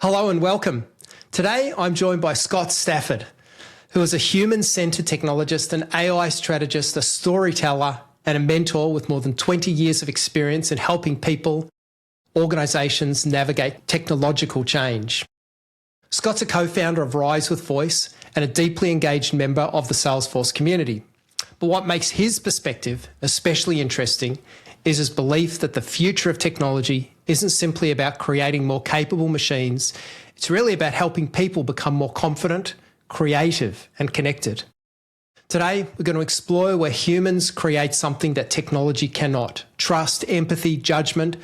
Hello and welcome. Today I'm joined by Scott Stafford, who is a human-centered technologist, an AI strategist, a storyteller, and a mentor with more than 20 years of experience in helping people, organizations navigate technological change. Scott's a co-founder of Rise with Voice and a deeply engaged member of the Salesforce community. But what makes his perspective especially interesting is his belief that the future of technology isn't simply about creating more capable machines. It's really about helping people become more confident, creative, and connected. Today, we're going to explore where humans create something that technology cannot: trust, empathy, judgment,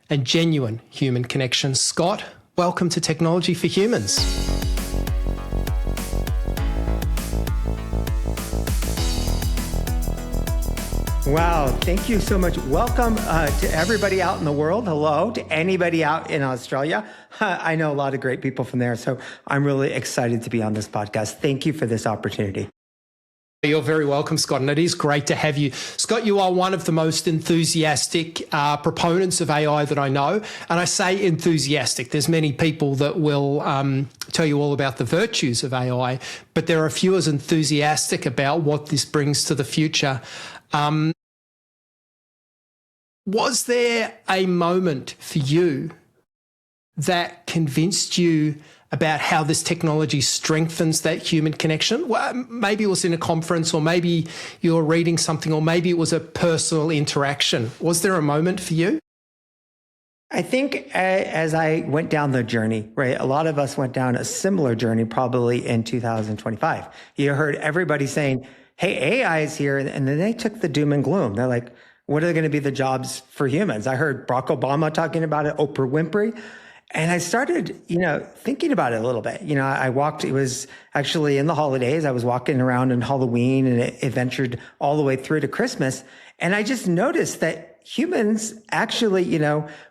and genuine human connection. Scott, welcome to Technology for Humans. Wow, thank you so much. Welcome to everybody out in the world. Hello to anybody out in Australia. I know a lot of great people from there, so I'm really excited to be on this podcast. Thank you for this opportunity. You're very welcome, Scott, and it is great to have you. Scott, you are one of the most enthusiastic proponents of AI that I know, and I say enthusiastic. There's many people that will tell you all about the virtues of AI, but there are a few as enthusiastic about what this brings to the future. Was there a moment for you that convinced you about how this technology strengthens that human connection? Well, maybe it was in a conference, or maybe you were reading something, or maybe it was a personal interaction. Was there a moment for you? I think as I went down the journey, right, a lot of us went down a similar journey probably in 2025. You heard everybody saying, hey, AI is here. And then they took the doom and gloom. They're like, what are going to be the jobs for humans? I heard Barack Obama talking about it, Oprah Winfrey. And I started, thinking about it a little bit. I walked, it was actually in the holidays. I was walking around in Halloween, and it ventured all the way through to Christmas. And I just noticed that humans actually,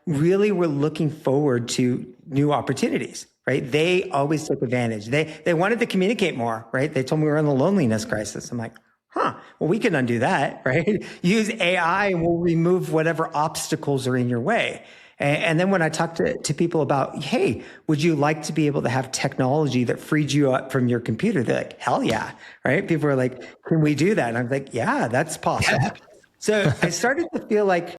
really were looking forward to new opportunities, right? They always took advantage. They wanted to communicate more, right? They told me we were in the loneliness crisis. I'm like, well, we can undo that, right? Use AI and we'll remove whatever obstacles are in your way. And then when I talk to people about, hey, would you like to be able to have technology that freed you up from your computer? They're like, hell yeah, right? People are like, can we do that? And I'm like, yeah, that's possible. So I started to feel like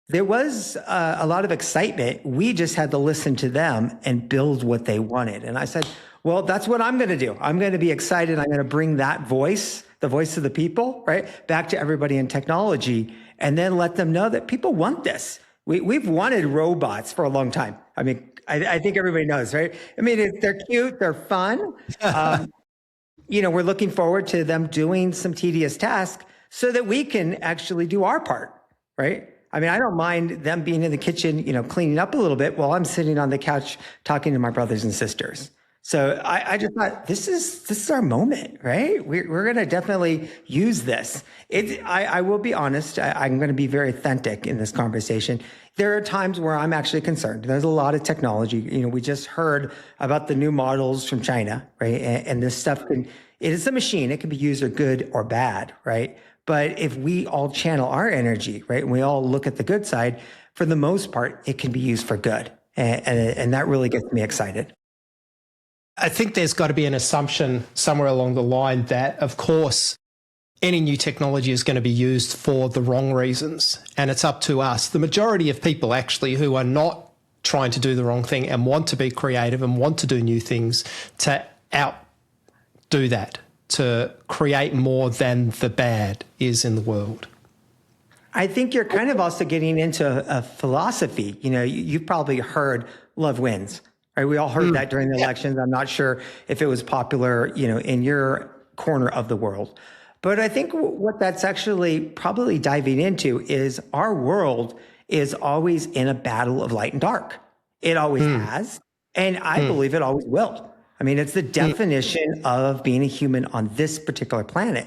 there was a lot of excitement. We just had to listen to them and build what they wanted. And I said, well, that's what I'm going to do. I'm going to be excited. I'm going to bring that voice, the voice of the people, right, back to everybody in technology, and then let them know that people want this. We've wanted robots for a long time. I mean, I think everybody knows, right? I mean, they're cute, they're fun. We're looking forward to them doing some tedious tasks so that we can actually do our part, right? I mean, I don't mind them being in the kitchen, cleaning up a little bit while I'm sitting on the couch talking to my brothers and sisters. So I just thought, this is our moment, right? We're going to definitely use this. I will be honest. I'm going to be very authentic in this conversation. There are times where I'm actually concerned. There's a lot of technology. We just heard about the new models from China, right? And this stuff it is a machine. It can be used for good or bad, right? But if we all channel our energy, right, and we all look at the good side, for the most part, it can be used for good. And that really gets me excited. I think there's got to be an assumption somewhere along the line that, of course, any new technology is going to be used for the wrong reasons. And it's up to us, the majority of people actually who are not trying to do the wrong thing and want to be creative and want to do new things, to outdo that, to create more than the bad is in the world. I think you're kind of also getting into a philosophy. You've probably heard love wins. Right, we all heard that during the elections. I'm not sure if it was popular, in your corner of the world. But I think what that's actually probably diving into is our world is always in a battle of light and dark. It always has. And I believe it always will. I mean, it's the definition of being a human on this particular planet.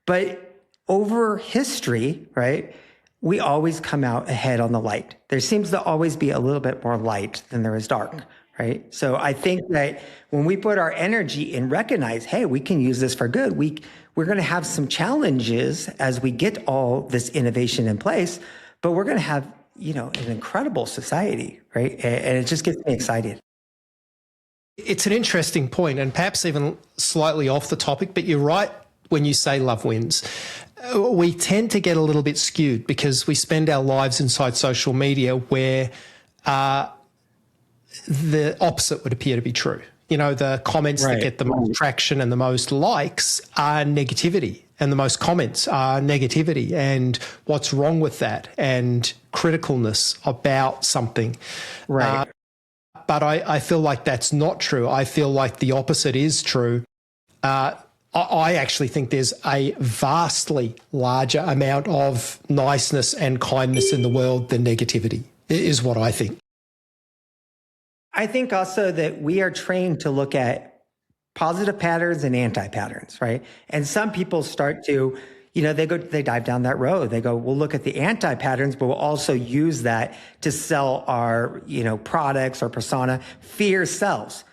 But over history, right, we always come out ahead on the light. There seems to always be a little bit more light than there is dark. Right. So I think that when we put our energy and recognize, hey, we can use this for good, we're going to have some challenges as we get all this innovation in place, but we're going to have, an incredible society. Right. And it just gets me excited. It's an interesting point, and perhaps even slightly off the topic, but you're right when you say love wins. We tend to get a little bit skewed because we spend our lives inside social media where the opposite would appear to be true. You know, the comments that get the most traction and the most likes are negativity, and the most comments are negativity and what's wrong with that and criticalness about something. Right. But I feel like that's not true. I feel like the opposite is true. I actually think there's a vastly larger amount of niceness and kindness in the world than negativity, is what I think. I think also that we are trained to look at positive patterns and anti-patterns, right? And some people start to, they dive down that road. They go, we'll look at the anti-patterns, but we'll also use that to sell our, products or persona. Fear sells.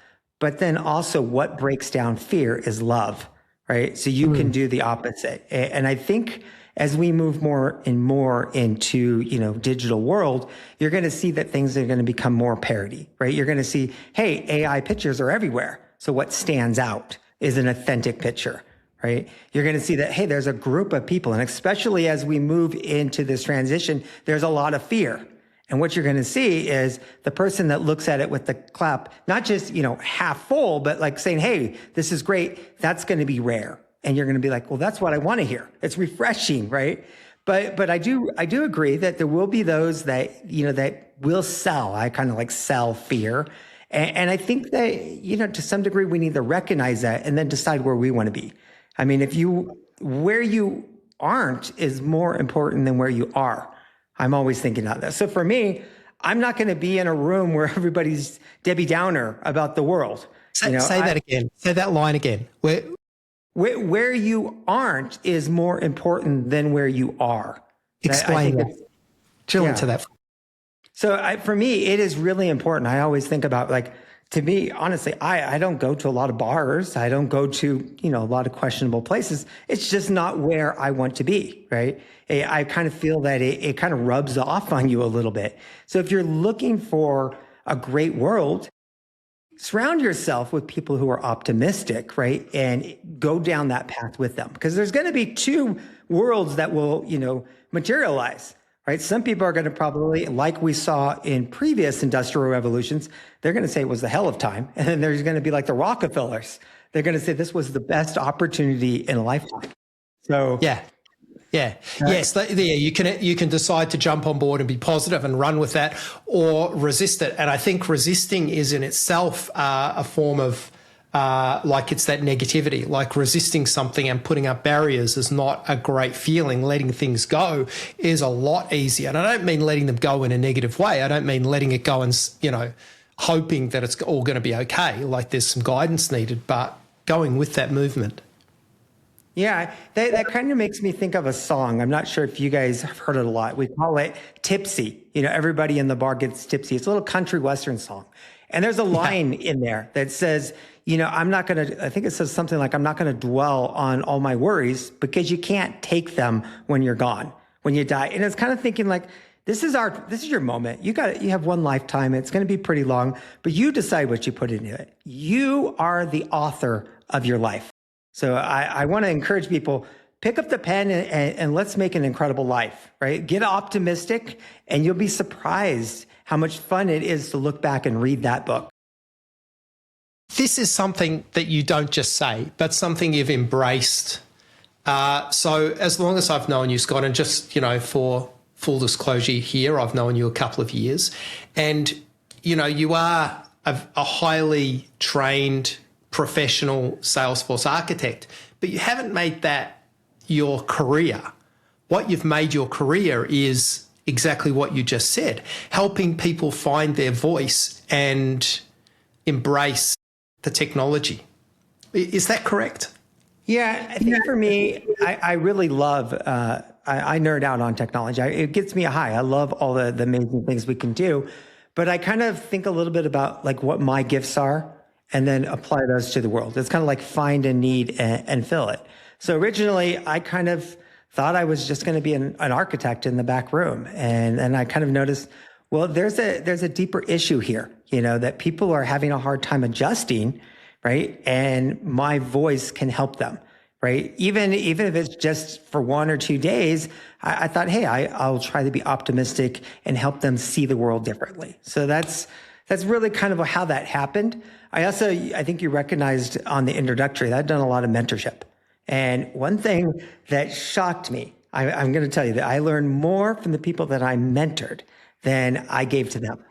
But then also what breaks down fear is love, right? So you can do the opposite. And I think as we move more and more into, digital world, you're going to see that things are going to become more parody, right? You're going to see, hey, AI pictures are everywhere. So what stands out is an authentic picture, right? You're going to see that, hey, there's a group of people. And especially as we move into this transition, there's a lot of fear. And what you're going to see is the person that looks at it with the clap, not just, half full, but like saying, hey, this is great. That's going to be rare. And you're going to be like, well, that's what I want to hear. It's refreshing, right? But I do agree that there will be those that, that will sell. I kind of like sell fear. And I think that, to some degree, we need to recognize that and then decide where we want to be. I mean, where you aren't is more important than where you are. I'm always thinking about that. So for me, I'm not going to be in a room where everybody's Debbie Downer about the world. Say that again. Say that line again. Where you aren't is more important than where you are. Explain that. Drill into that. So for me, it is really important. I always think about, like, to me, honestly, I don't go to a lot of bars. I don't go to, a lot of questionable places. It's just not where I want to be, right? I kind of feel that it kind of rubs off on you a little bit. So if you're looking for a great world, surround yourself with people who are optimistic, right? And go down that path with them. Because there's going to be two worlds that will, materialize, right? Some people are going to probably, like we saw in previous industrial revolutions, they're going to say it was the hell of time. And then there's going to be like the Rockefellers. They're going to say this was the best opportunity in a lifetime. So yes, you can decide to jump on board and be positive and run with that, or resist it. And I think resisting is in itself a form of it's that negativity. Like resisting something and putting up barriers is not a great feeling. Letting things go is a lot easier. And I don't mean letting them go in a negative way. I don't mean letting it go and hoping that it's all going to be okay. Like there's some guidance needed, but going with that movement. Yeah, that kind of makes me think of a song. I'm not sure if you guys have heard it a lot. We call it Tipsy. Everybody in the bar gets tipsy. It's a little country western song. And there's a line in there that says, I think it says something like, I'm not going to dwell on all my worries because you can't take them when you're gone, when you die. And it's kind of thinking like, this is your moment. You have one lifetime. It's going to be pretty long, but you decide what you put into it. You are the author of your life. So I want to encourage people, pick up the pen and let's make an incredible life, right? Get optimistic and you'll be surprised how much fun it is to look back and read that book. This is something that you don't just say, but something you've embraced. So as long as I've known you, Scott, and just, for full disclosure here, I've known you a couple of years, and, you are a highly trained professional Salesforce architect, but you haven't made that your career. What you've made your career is exactly what you just said, helping people find their voice and embrace the technology. Is that correct? Yeah, I think for me, I really love, I nerd out on technology. It gets me a high. I love all the amazing things we can do, but I kind of think a little bit about like what my gifts are and then apply those to the world. It's kind of like find a need and fill it. So originally, I kind of thought I was just going to be an architect in the back room. And I kind of noticed, well, there's a deeper issue here. that people are having a hard time adjusting, right? And my voice can help them, right? Even if it's just for 1 or 2 days, I thought, hey, I'll try to be optimistic and help them see the world differently. So that's really kind of how that happened. I think you recognized on the introductory that I've done a lot of mentorship. And one thing that shocked me, I'm going to tell you that I learned more from the people that I mentored than I gave to them.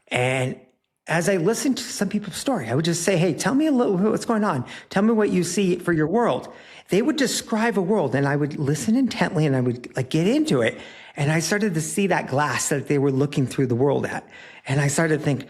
And as I listened to some people's story, I would just say, hey, tell me a little bit what's going on. Tell me what you see for your world. They would describe a world and I would listen intently and I would get into it. And I started to see that glass that they were looking through the world at. And I started to think,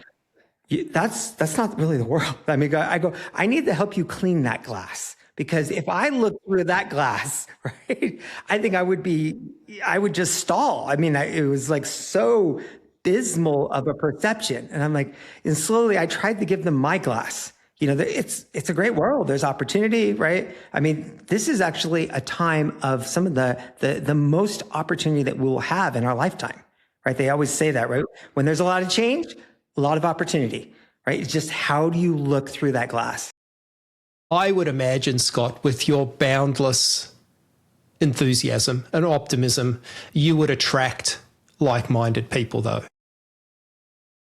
that's not really the world. I mean, I need to help you clean that glass. Because if I look through that glass, right, I think I would just stall. I mean, it was so abysmal of a perception. And I'm and slowly I tried to give them my glass. It's a great world. There's opportunity, right? I mean, this is actually a time of some of the most opportunity that we will have in our lifetime, right? They always say that, right? When there's a lot of change, a lot of opportunity, right? It's just how do you look through that glass? I would imagine, Scott, with your boundless enthusiasm and optimism, you would attract like-minded people, though.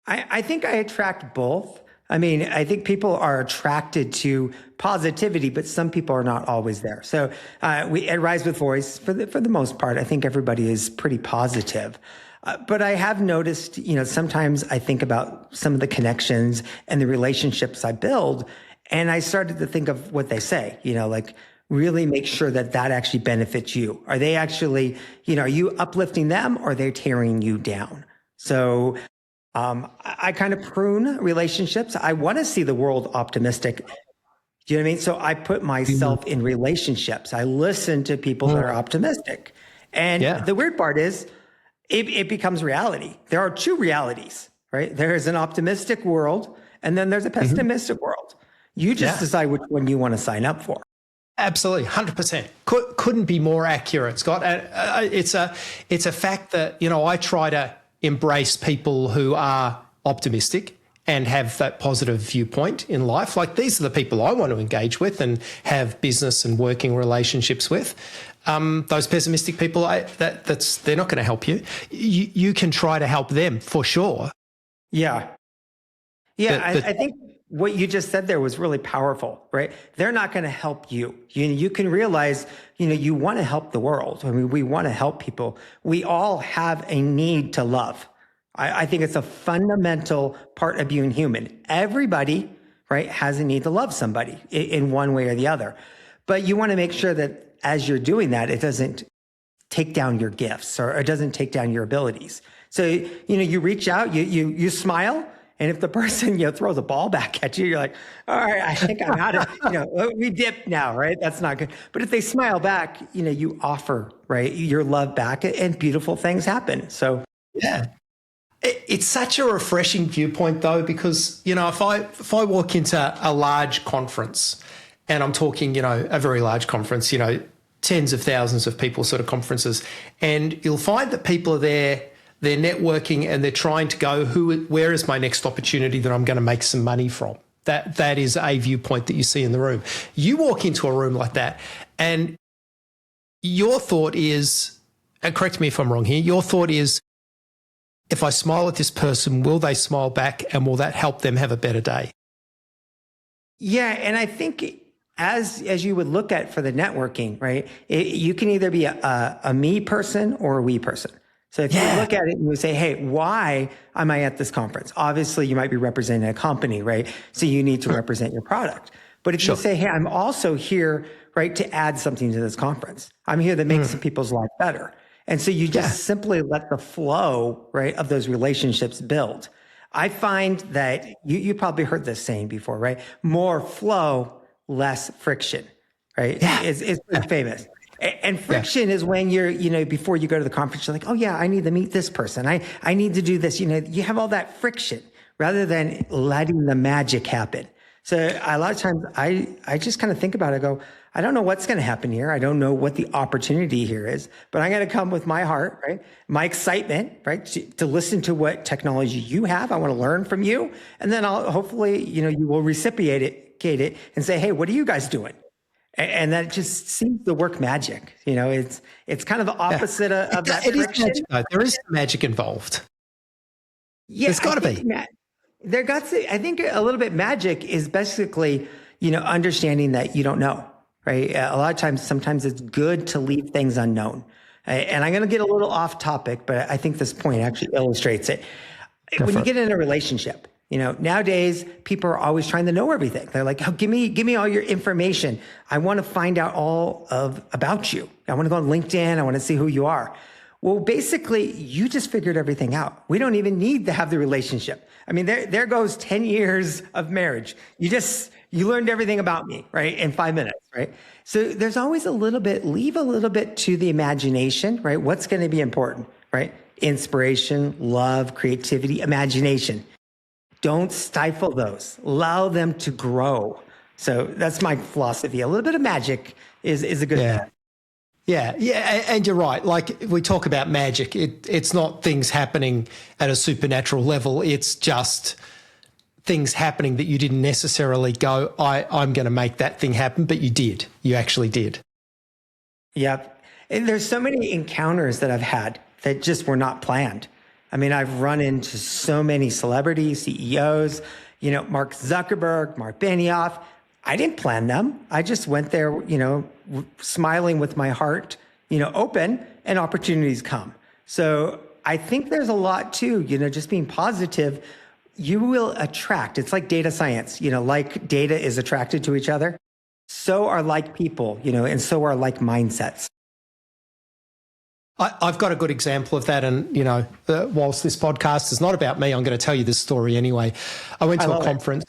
I think I attract both. I mean, I think people are attracted to positivity, but some people are not always there. So at Rise with Voice, for the most part, I think everybody is pretty positive. But I have noticed, sometimes I think about some of the connections and the relationships I build, and I started to think of what they say, really make sure that actually benefits you. Are they actually, are you uplifting them or are they tearing you down? So I kind of prune relationships. I want to see the world optimistic. Do you know what I mean? So I put myself in relationships. I listen to people that are optimistic. And the weird part is it becomes reality. There are two realities, right? There is an optimistic world and then there's a pessimistic world. You just decide which one you want to sign up for. Absolutely, 100%. Couldn't be more accurate, Scott. It's a fact that, I try to embrace people who are optimistic and have that positive viewpoint in life. These are the people I want to engage with and have business and working relationships with. Those pessimistic people, they're not going to help you. You can try to help them for sure. Yeah. I think what you just said there was really powerful, right? They're not going to help you. You can realize, you want to help the world. I mean, we want to help people. We all have a need to love. I think it's a fundamental part of being human. Everybody, right, has a need to love somebody in one way or the other. But you want to make sure that as you're doing that, it doesn't take down your gifts or it doesn't take down your abilities. So, you reach out, you smile. And if the person, throws a ball back at you, you're like, all right, I think I'm out of, we dip now, right? That's not good. But if they smile back, you offer, right, your love back and beautiful things happen. So, yeah. It's such a refreshing viewpoint, though, because, if I walk into a large conference and I'm talking, a very large conference, tens of thousands of people sort of conferences, and you'll find that people are there, they're networking and they're trying to go, where is my next opportunity that I'm going to make some money from? That is a viewpoint that you see in the room. You walk into a room like that and your thought is, and correct me if I'm wrong here, your thought is, if I smile at this person, will they smile back and will that help them have a better day? Yeah. And I think as you would look at for the networking, right, you can either be a me person or a we person. So if you look at it and you say, hey, why am I at this conference? Obviously, you might be representing a company, right? So you need to represent your product. But if you say, hey, I'm also here, right, to add something to this conference. I'm here to make some people's life better. And so you just simply let the flow, right, of those relationships build. I find that you probably heard this saying before, right? More flow, less friction, right? Yeah. It's pretty famous. And friction is when you're, before you go to the conference, you're like, oh yeah, I need to meet this person. I need to do this. You have all that friction rather than letting the magic happen. So a lot of times I just kind of think about it, I go, I don't know what's going to happen here. I don't know what the opportunity here is, but I'm going to come with my heart, right? My excitement, right? To listen to what technology you have. I want to learn from you. And then I'll hopefully, you will reciprocate it and say, hey, what are you guys doing? And that just seems to work magic. It's kind of the opposite of that friction. Magic, though. There is magic involved. Yeah, there's got to be. I think a little bit magic is basically, understanding that you don't know, right? A lot of times, sometimes it's good to leave things unknown. And I'm going to get a little off topic, but I think this point actually illustrates it. When you get in a relationship, nowadays people are always trying to know everything. They're like, oh, give me all your information. I want to find out about you. I want to go on LinkedIn. I want to see who you are. Well, basically, you just figured everything out. We don't even need to have the relationship. I mean, there goes 10 years of marriage. You learned everything about me, right? In 5 minutes, right? So there's always leave a little bit to the imagination, right? What's going to be important, right? Inspiration, love, creativity, imagination. Don't stifle those. Allow them to grow. So that's my philosophy. A little bit of magic is a good thing. Yeah, and you're right. Like we talk about magic, it's not things happening at a supernatural level. It's just things happening that you didn't necessarily go, I'm going to make that thing happen, but you did. You actually did. Yep. And there's so many encounters that I've had that just were not planned. I mean, I've run into so many celebrities, CEOs, Mark Zuckerberg, Mark Benioff. I didn't plan them. I just went there, smiling with my heart, open, and opportunities come. So I think there's a lot too, just being positive, you will attract. It's like data science, like data is attracted to each other. So are like people, and so are like mindsets. I've got a good example of that. And, whilst this podcast is not about me, I'm going to tell you this story anyway. I went to a conference.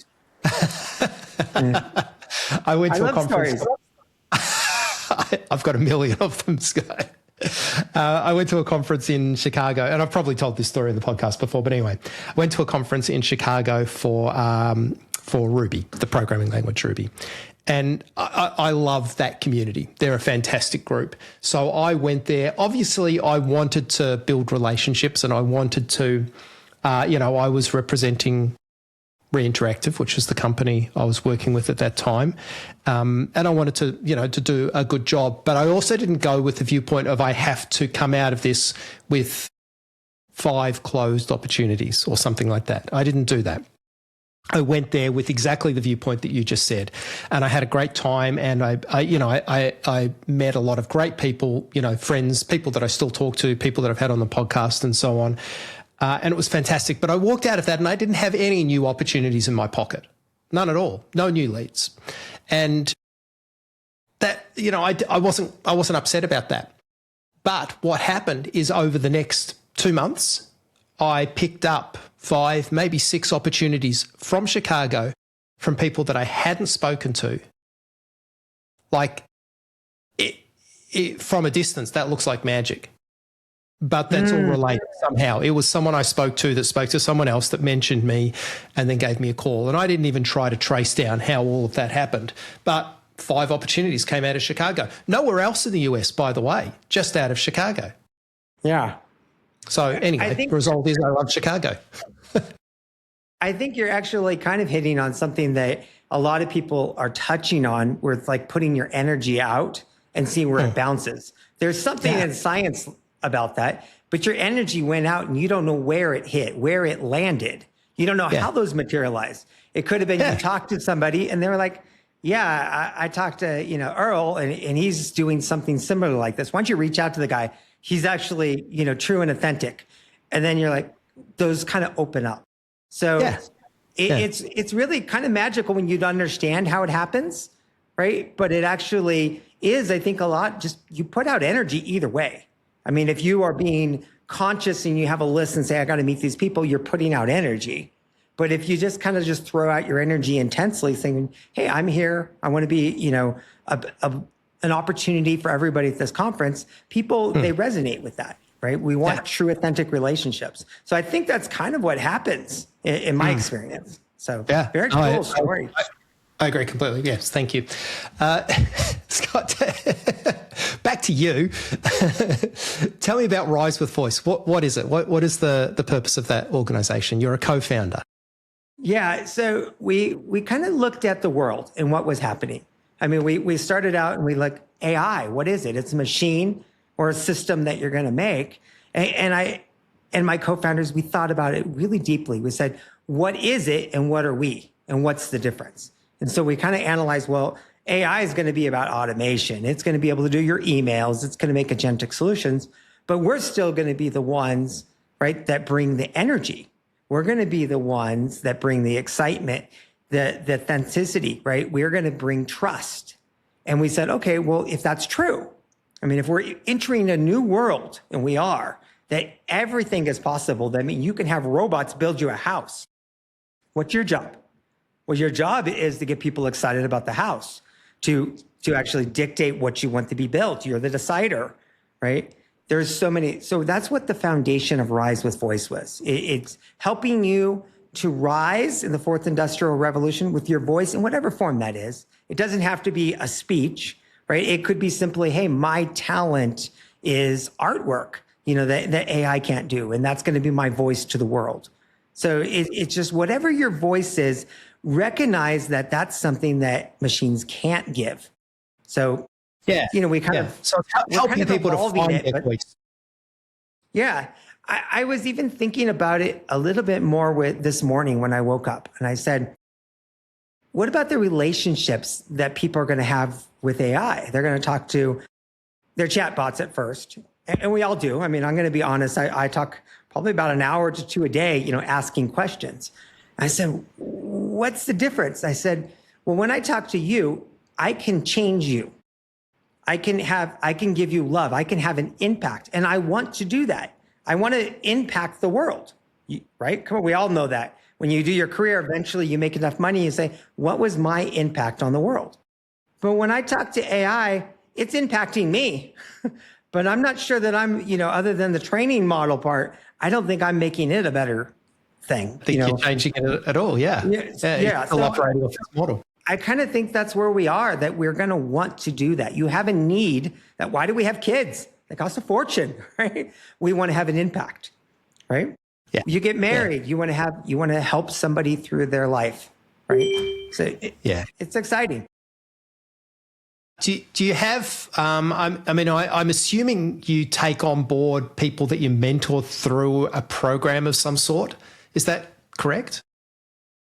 I went to a conference. I've got a million of them, Scott. I went to a conference in Chicago, and I've probably told this story in the podcast before, but anyway, I went to a conference in Chicago for Ruby, the programming language Ruby. And I love that community. They're a fantastic group. So I went there. Obviously, I wanted to build relationships, and I wanted to, I was representing Reinteractive, which was the company I was working with at that time. And I wanted to, to do a good job. But I also didn't go with the viewpoint of I have to come out of this with 5 closed opportunities or something like that. I didn't do that. I went there with exactly the viewpoint that you just said, and I had a great time. And I met a lot of great people, friends, people that I still talk to, people that I've had on the podcast, and so on. And it was fantastic. But I walked out of that, and I didn't have any new opportunities in my pocket, none at all, no new leads, and that I wasn't upset about that. But what happened is over the next 2 months, I picked up 5, maybe 6 opportunities from Chicago from people that I hadn't spoken to. Like it from a distance, that looks like magic, but that's all related somehow. It was someone I spoke to that spoke to someone else that mentioned me and then gave me a call. And I didn't even try to trace down how all of that happened, but 5 opportunities came out of Chicago. Nowhere else in the US, by the way, just out of Chicago. Yeah. So anyway, the result is I love Chicago. I think you're actually kind of hitting on something that a lot of people are touching on, where it's like putting your energy out and seeing where it bounces. There's something in science about that, but your energy went out and you don't know where it hit, where it landed. You don't know how those materialized. It could have been you talked to somebody and they were like, I talked to, Earl and he's doing something similar like this. Why don't you reach out to the guy? He's actually, true and authentic. And then you're like, those kind of open up. So it's really kind of magical when you understand how it happens, right? But it actually is, I think, a lot just you put out energy either way. I mean, if you are being conscious and you have a list and say, I got to meet these people, you're putting out energy. But if you just kind of just throw out your energy intensely saying, hey, I'm here, I want to be, an opportunity for everybody at this conference, people, they resonate with that, right? We want true, authentic relationships. So I think that's kind of what happens in my experience. So very cool story. I agree completely. Yes, thank you. Scott, back to you. Tell me about Rise with Voice. What is it? What is the purpose of that organization? You're a co-founder. Yeah, so we kind of looked at the world and what was happening. I mean, we started out and we looked, AI, what is it? It's a machine or a system that you're going to make. And my co-founders, we thought about it really deeply. We said, what is it and what are we? And what's the difference? And so we kind of analyzed, well, AI is going to be about automation. It's going to be able to do your emails. It's going to make agentic solutions, but we're still going to be the ones, right, that bring the energy. We're going to be the ones that bring the excitement, the authenticity, right? We're going to bring trust. And we said, okay, well, if that's true, I mean, if we're entering a new world, and we are, that everything is possible, that means you can have robots build you a house. What's your job? Well, your job is to get people excited about the house, to actually dictate what you want to be built. You're the decider, right? There's so many. So that's what the foundation of Rise with Voice was. It's helping you to rise in the fourth industrial revolution with your voice in whatever form that is. It doesn't have to be a speech, right? It could be simply, hey, my talent is artwork, that AI can't do. And that's going to be my voice to the world. So it's just whatever your voice is, recognize that that's something that machines can't give. So, yeah, we kind of so helping people to find their voice. Yeah, I was even thinking about it a little bit more with this morning when I woke up, and I said, what about the relationships that people are going to have with AI? They're going to talk to their chatbots at first, and we all do. I mean, I'm going to be honest. I talk probably about an hour to two a day, asking questions. I said, what's the difference? I said, well, when I talk to you, I can change you. I can give you love. I can have an impact. And I want to do that. I want to impact the world, right? Come on, we all know that. When you do your career, eventually you make enough money, you say, what was my impact on the world? But when I talk to AI, it's impacting me. But I'm not sure that I'm, other than the training model part, I don't think I'm making it a better thing. I think you're changing it at all, yeah. Yeah. Still operating off this model. I kind of think that's where we are, that we're going to want to do that. You have a need that, why do we have kids? They cost a fortune, right? We want to have an impact, right? Yeah. You get married, you want to help somebody through their life, right? So it's exciting. Do you have, I'm assuming you take on board people that you mentor through a program of some sort. Is that correct?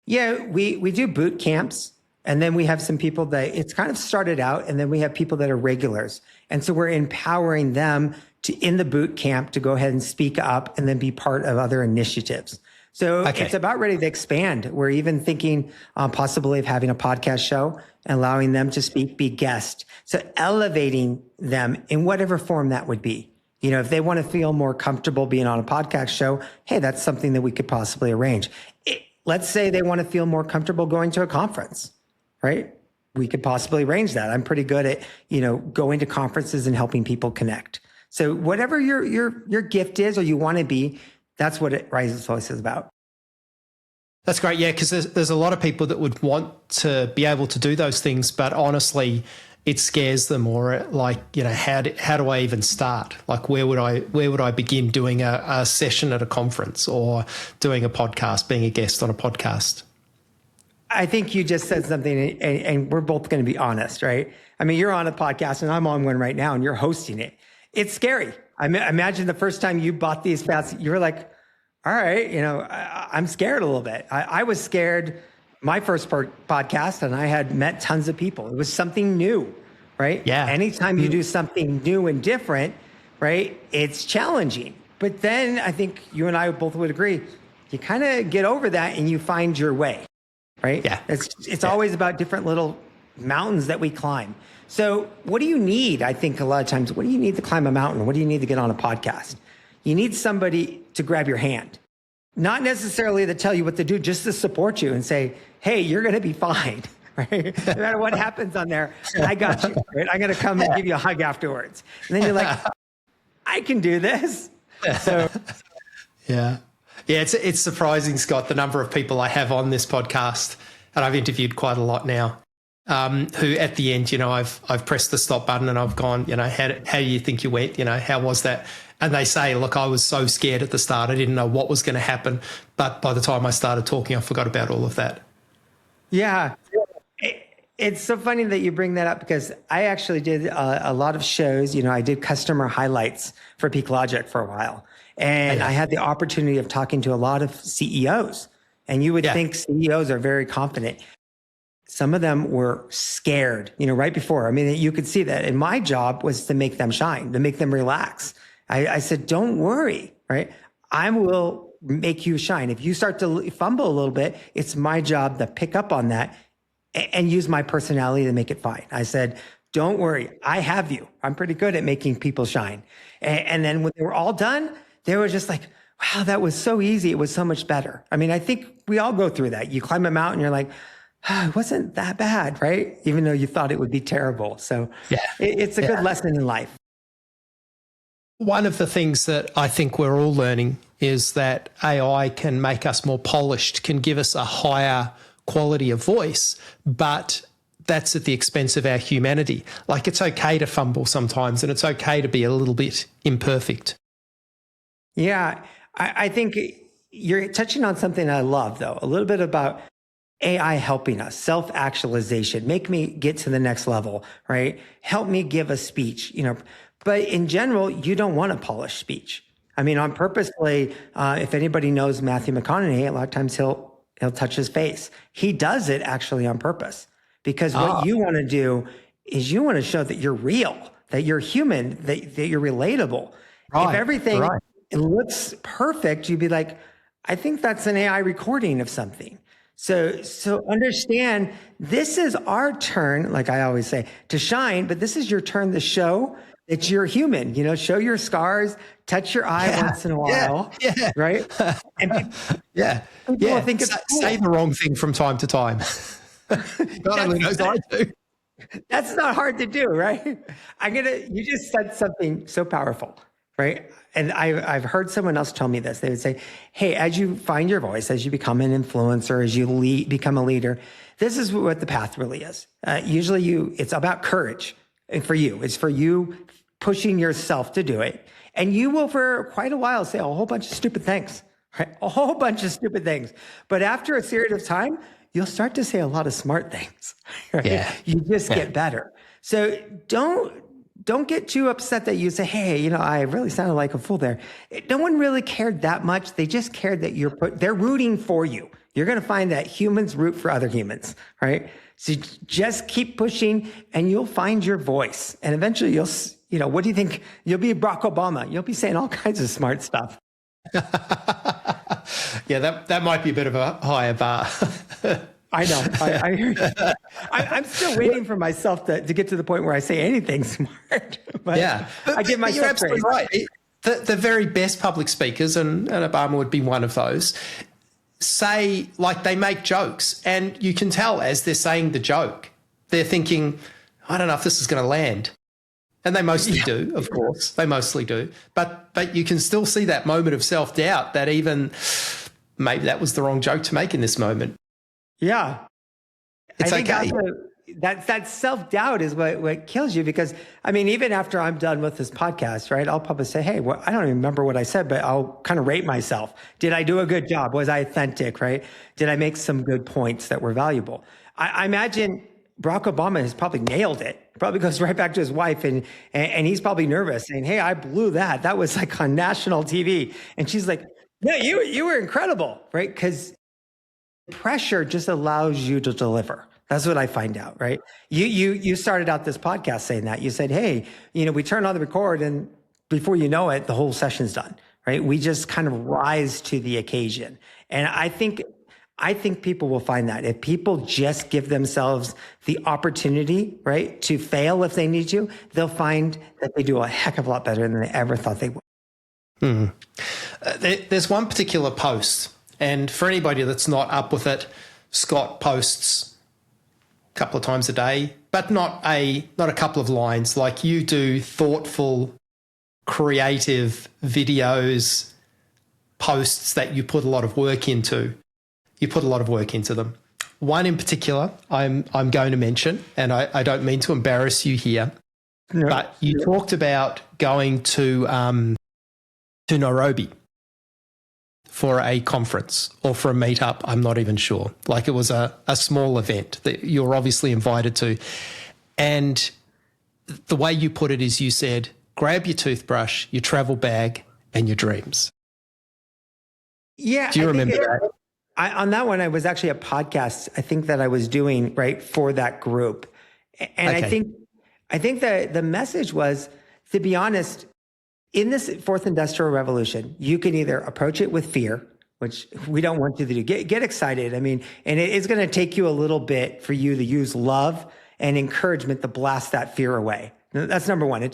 Yeah, we do boot camps. And then we have some people that it's kind of started out, and then we have people that are regulars. And so we're empowering them in the boot camp to go ahead and speak up and then be part of other initiatives. So It's about ready to expand. We're even thinking possibly of having a podcast show and allowing them to speak, be guests. So elevating them in whatever form that would be. If they want to feel more comfortable being on a podcast show, hey, that's something that we could possibly arrange. Let's say they want to feel more comfortable going to a conference. Right? We could possibly arrange that. I'm pretty good at, going to conferences and helping people connect. So whatever your gift is or you want to be, that's what Rise with Voice is about. That's great. Yeah, because there's a lot of people that would want to be able to do those things, but honestly, it scares them, or how do I even start? Like, where would I begin doing a session at a conference or doing a podcast, being a guest on a podcast? I think you just said something, and we're both going to be honest, right? I mean, you're on a podcast and I'm on one right now and you're hosting it. It's scary. I mean, imagine the first time you bought these paths, you were like, all right, I'm scared a little bit. I was scared my first podcast, and I had met tons of people. It was something new, right? Yeah. Anytime you do something new and different, right, it's challenging. But then I think you and I both would agree, you kind of get over that and you find your way. Right? Yeah. It's always about different little mountains that we climb. So what do you need? I think a lot of times, what do you need to climb a mountain? What do you need to get on a podcast? You need somebody to grab your hand, not necessarily to tell you what to do, just to support you and say, hey, you're going to be fine. Right? No matter what happens on there, I got you. Right? I'm going to come and give you a hug afterwards. And then you're like, I can do this. So yeah. Yeah, it's surprising, Scott, the number of people I have on this podcast, and I've interviewed quite a lot now. who at the end, I've pressed the stop button and I've gone, how do you think you went? How was that? And they say, look, I was so scared at the start. I didn't know what was going to happen. But by the time I started talking, I forgot about all of that. Yeah. It's so funny that you bring that up because I actually did a lot of shows. I did customer highlights for Peak Logic for a while. And I had the opportunity of talking to a lot of CEOs. And you would think CEOs are very confident. Some of them were scared, right before. I mean, you could see that. And my job was to make them shine, to make them relax. I said, don't worry, right? I will make you shine. If you start to fumble a little bit, it's my job to pick up on that and use my personality to make it fine. I said, don't worry, I have you. I'm pretty good at making people shine. And then when they were all done, they were just like, wow, that was so easy. It was so much better. I mean, I think we all go through that. You climb a mountain, you're like, it wasn't that bad, right? Even though you thought it would be terrible. So it's a good lesson in life. One of the things that I think we're all learning is that AI can make us more polished, can give us a higher quality of voice, but that's at the expense of our humanity. Like, it's okay to fumble sometimes and it's okay to be a little bit imperfect. Yeah, I think you're touching on something I love, though, a little bit about AI helping us, self-actualization, make me get to the next level, right? Help me give a speech, But in general, you don't want a polished speech. I mean, on purposely, if anybody knows Matthew McConaughey, a lot of times he'll touch his face. He does it actually on purpose because what you want to do is you want to show that you're real, that you're human, that you're relatable. If everything looks perfect, you'd be like, I think that's an AI recording of something. So understand this is our turn, like I always say, to shine, but this is your turn to show that you're human, show your scars, touch your eye once in a while, right? And people think it's cool. Say the wrong thing from time to time. God only knows I do. That's not hard to do, right? You just said something so powerful, right? And I've heard someone else tell me this. They would say, hey, as you find your voice, as you become an influencer, as you become a leader, this is what the path really is. Usually it's about courage. And for you, it's for you pushing yourself to do it. And you will for quite a while say a whole bunch of stupid things, right? A whole bunch of stupid things. But after a period of time, you'll start to say a lot of smart things, right? Yeah. You just get better. So don't get too upset that you say, hey, I really sounded like a fool there. No one really cared that much. They just cared that they're rooting for you. You're going to find that humans root for other humans, right? So just keep pushing and you'll find your voice. And eventually what do you think? You'll be Barack Obama. You'll be saying all kinds of smart stuff. Yeah, that might be a bit of a higher bar. I know. I hear you. I'm still waiting for myself to get to the point where I say anything smart. But I give myself you're absolutely praise. Right. The very best public speakers, and Obama would be one of those, say, like, they make jokes, and you can tell as they're saying the joke, they're thinking, I don't know if this is going to land. And they mostly do, of course. They mostly do. But you can still see that moment of self-doubt that even maybe that was the wrong joke to make in this moment. Yeah. It's okay. That self-doubt is what kills you because, I mean, even after I'm done with this podcast, right, I'll probably say, hey, I don't even remember what I said, but I'll kind of rate myself. Did I do a good job? Was I authentic, right? Did I make some good points that were valuable? I imagine Barack Obama has probably nailed it. Probably goes right back to his wife and he's probably nervous saying, hey, I blew that. That was like on national TV. And she's like, no, you were incredible, right? Because pressure just allows you to deliver. That's what I find out, right? You started out this podcast saying that. You said, hey, we turn on the record and before you know it, the whole session's done, right? We just kind of rise to the occasion. And I think people will find that if people just give themselves the opportunity, right, to fail if they need to, they'll find that they do a heck of a lot better than they ever thought they would. There's one particular post, and for anybody that's not up with it, Scott posts a couple of times a day, but not a couple of lines. Like, you do thoughtful, creative videos, posts that you put a lot of work into. You put a lot of work into them. One in particular I'm going to mention, and I don't mean to embarrass you here, but you talked about going to Nairobi for a conference or for a meetup. I'm not even sure. Like, it was a small event that you're obviously invited to. And the way you put it is you said, grab your toothbrush, your travel bag, and your dreams. Yeah. Do you remember that? On that one, I was actually a podcast, I think, that I was doing right for that group. And Okay. I think that the message was, to be honest, in this fourth industrial revolution, you can either approach it with fear, which we don't want you to do. Get excited. I mean, and it is going to take you a little bit for you to use love and encouragement to blast that fear away. That's number one.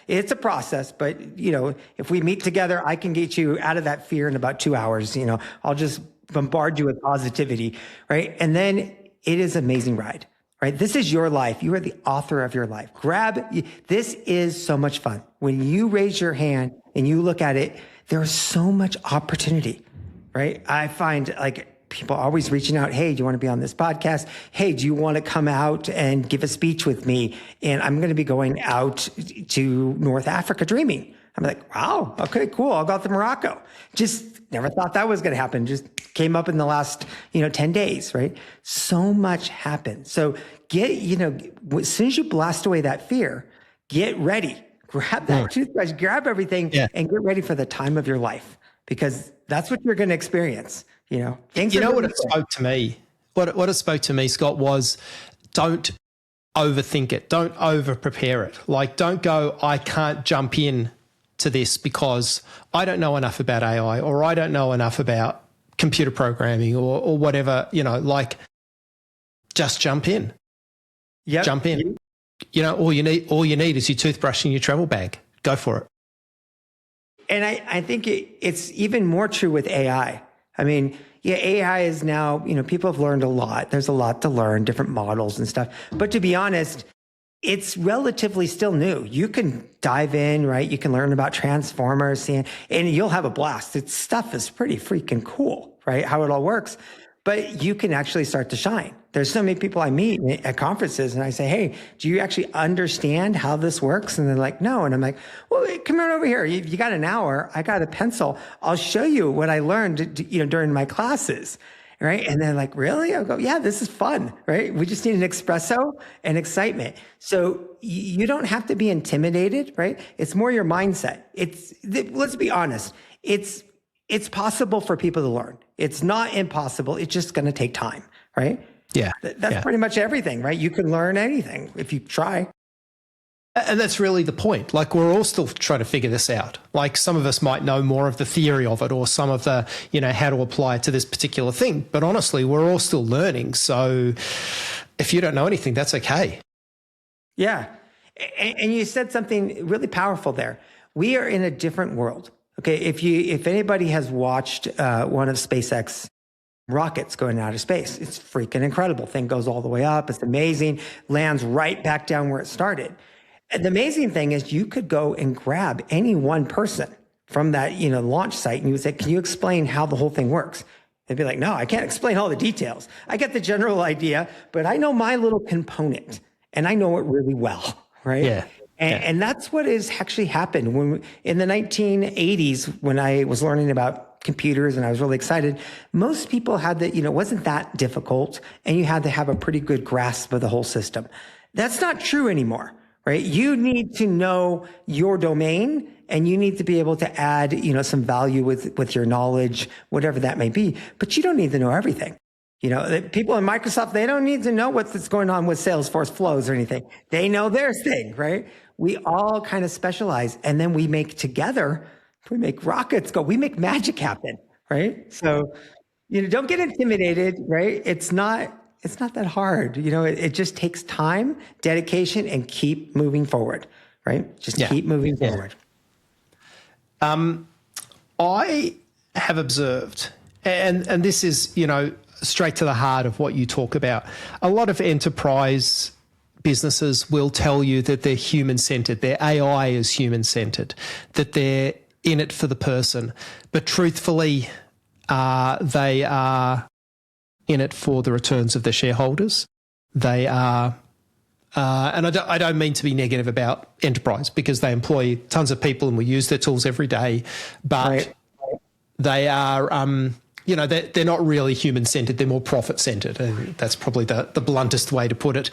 It's a process, but if we meet together, I can get you out of that fear in about 2 hours. I'll just bombard you with positivity, right? And then it is an amazing ride, right? This is your life. You are the author of your life. This is so much fun. When you raise your hand and you look at it, there's so much opportunity, right? I find like people always reaching out. Hey, do you want to be on this podcast? Hey, do you want to come out and give a speech with me? And I'm going to be going out to North Africa dreaming. I'm like, wow, okay, cool. I'll go out to Morocco. Just never thought that was going to happen. Just came up in the last, 10 days, right? So much happened. So as soon as you blast away that fear, get ready, grab that toothbrush, grab everything and get ready for the time of your life, because that's what you're going to experience. Things. What it spoke to me, what it spoke to me, Scott, was don't overthink it. Don't over prepare it. Like, don't go, I can't jump in to this because I don't know enough about AI, or I don't know enough about computer programming or whatever, just jump in. Yeah. Jump in. All you need is your toothbrush and your travel bag. Go for it. And I think it's even more true with AI. I mean, AI is now, people have learned a lot. There's a lot to learn, different models and stuff. But to be honest, it's relatively still new. You can dive in, right? You can learn about transformers and you'll have a blast. Its stuff is pretty freaking cool, right? How it all works. But you can actually start to shine. There's so many people I meet at conferences and I say, hey, do you actually understand how this works? And they're like, no. And I'm like, well, come on over here. You got an hour. I got a pencil. I'll show you what I learned, during my classes. Right. And they're like, really? I'll go, yeah, this is fun. Right. We just need an espresso and excitement. So you don't have to be intimidated. Right. It's more your mindset. Let's be honest. It's possible for people to learn. It's not impossible. It's just going to take time. Right. Yeah. That's pretty much everything. Right. You can learn anything if you try. And that's really the point. Like, we're all still trying to figure this out. Like, some of us might know more of the theory of it, or some of the, how to apply it to this particular thing. But honestly, we're all still learning. So if you don't know anything, that's okay. Yeah. And you said something really powerful there. We are in a different world. Okay. If anybody has watched one of SpaceX rockets going out of space, it's freaking incredible. Thing goes all the way up. It's amazing. Lands right back down where it started. And the amazing thing is you could go and grab any one person from that, launch site, and you would say, can you explain how the whole thing works? They'd be like, no, I can't explain all the details. I get the general idea, but I know my little component and I know it really well. Right. Yeah. And that's what has actually happened when in the 1980s, when I was learning about computers and I was really excited, most people had that, it wasn't that difficult and you had to have a pretty good grasp of the whole system. That's not true anymore. Right? You need to know your domain and you need to be able to add, some value with your knowledge, whatever that may be, but you don't need to know everything. People in Microsoft, they don't need to know what's going on with Salesforce flows or anything. They know their thing, right? We all kind of specialize and then we make rockets go, we make magic happen, right? So, don't get intimidated, right? It's not that hard. It just takes time, dedication, and keep moving forward, right? Just keep moving forward. I have observed, and this is, straight to the heart of what you talk about. A lot of enterprise businesses will tell you that they're human-centered, their AI is human-centered, that they're in it for the person. But truthfully, they are in it for the returns of their shareholders. They are, and I don't mean to be negative about enterprise, because they employ tons of people and we use their tools every day, but Right. they are, they're not really human-centered. They're more profit-centered. And that's probably the bluntest way to put it.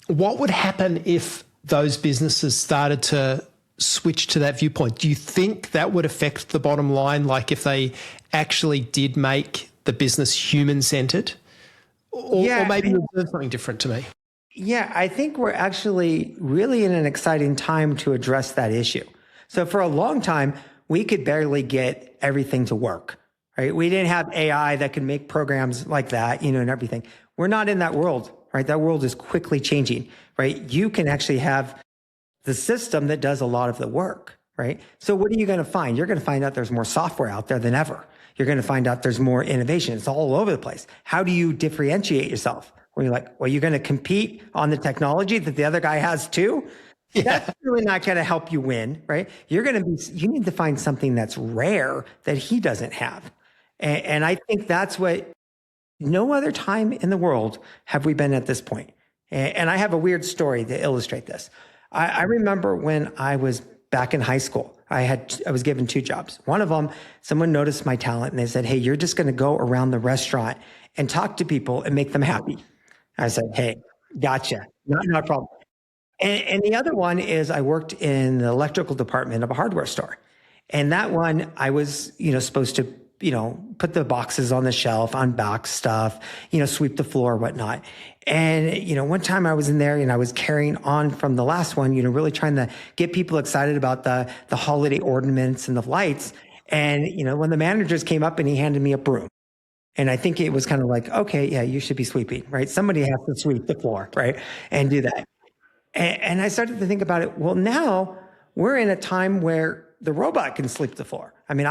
What would happen if those businesses started to switch to that viewpoint? Do you think that would affect the bottom line? Like if they actually did make the business human-centered? Or maybe you observe something different to me? Yeah, I think we're actually really in an exciting time to address that issue. So for a long time, we could barely get everything to work, right? We didn't have AI that could make programs like that, and everything. We're not in that world, right? That world is quickly changing, right? You can actually have the system that does a lot of the work, right? So what are you going to find? You're going to find out there's more software out there than ever. You're going to find out there's more innovation. It's all over the place. How do you differentiate yourself? Where you're like, well, you're going to compete on the technology that the other guy has too? Yeah. That's really not going to help you win, right? You need to find something that's rare that he doesn't have. And I think that's what, no other time in the world have we been at this point. And I have a weird story to illustrate this. I remember when I was back in high school, I was given 2 jobs. One of them, someone noticed my talent and they said, hey, you're just going to go around the restaurant and talk to people and make them happy. I said, hey, gotcha. Not a problem. And the other one is I worked in the electrical department of a hardware store. And that one, I was, supposed to, put the boxes on the shelf, unbox stuff, sweep the floor, whatnot. And, one time I was in there and I was carrying on from the last one, really trying to get people excited about the holiday ornaments and the lights. And, when the managers came up and he handed me a broom. And I think it was kind of like, okay, yeah, you should be sweeping, right? Somebody has to sweep the floor, right? And do that. And I started to think about it. Well, now we're in a time where the robot can sweep the floor. I mean,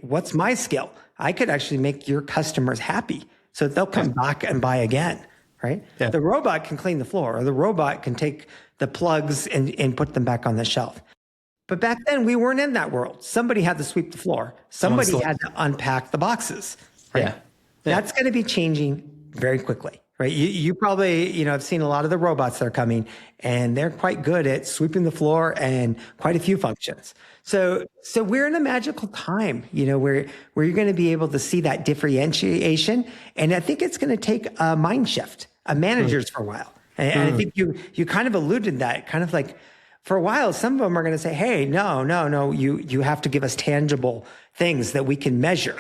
what's my skill? I could actually make your customers happy so that they'll come back and buy again, right? Yeah. The robot can clean the floor, or the robot can take the plugs and put them back on the shelf. But back then we weren't in that world. Somebody had to sweep the floor. Somebody had to unpack the boxes, right? Yeah. That's going to be changing very quickly. Right. You probably, have seen a lot of the robots that are coming, and they're quite good at sweeping the floor and quite a few functions. So we're in a magical time, where you're going to be able to see that differentiation. And I think it's going to take a mind shift, a managers for a while. And I think you kind of alluded to that, kind of like for a while, some of them are going to say, hey, no, you have to give us tangible things that we can measure.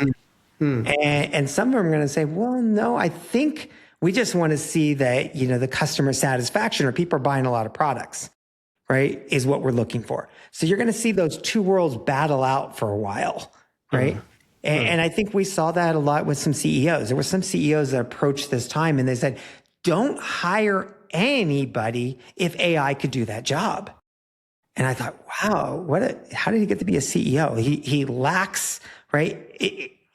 And some of them are going to say, well, no, I think we just want to see that, the customer satisfaction, or people are buying a lot of products, right, is what we're looking for. So you're going to see those two worlds battle out for a while, right? And I think we saw that a lot with some CEOs. There were some CEOs that approached this time and they said, don't hire anybody if AI could do that job. And I thought, wow, how did he get to be a CEO? He lacks, right,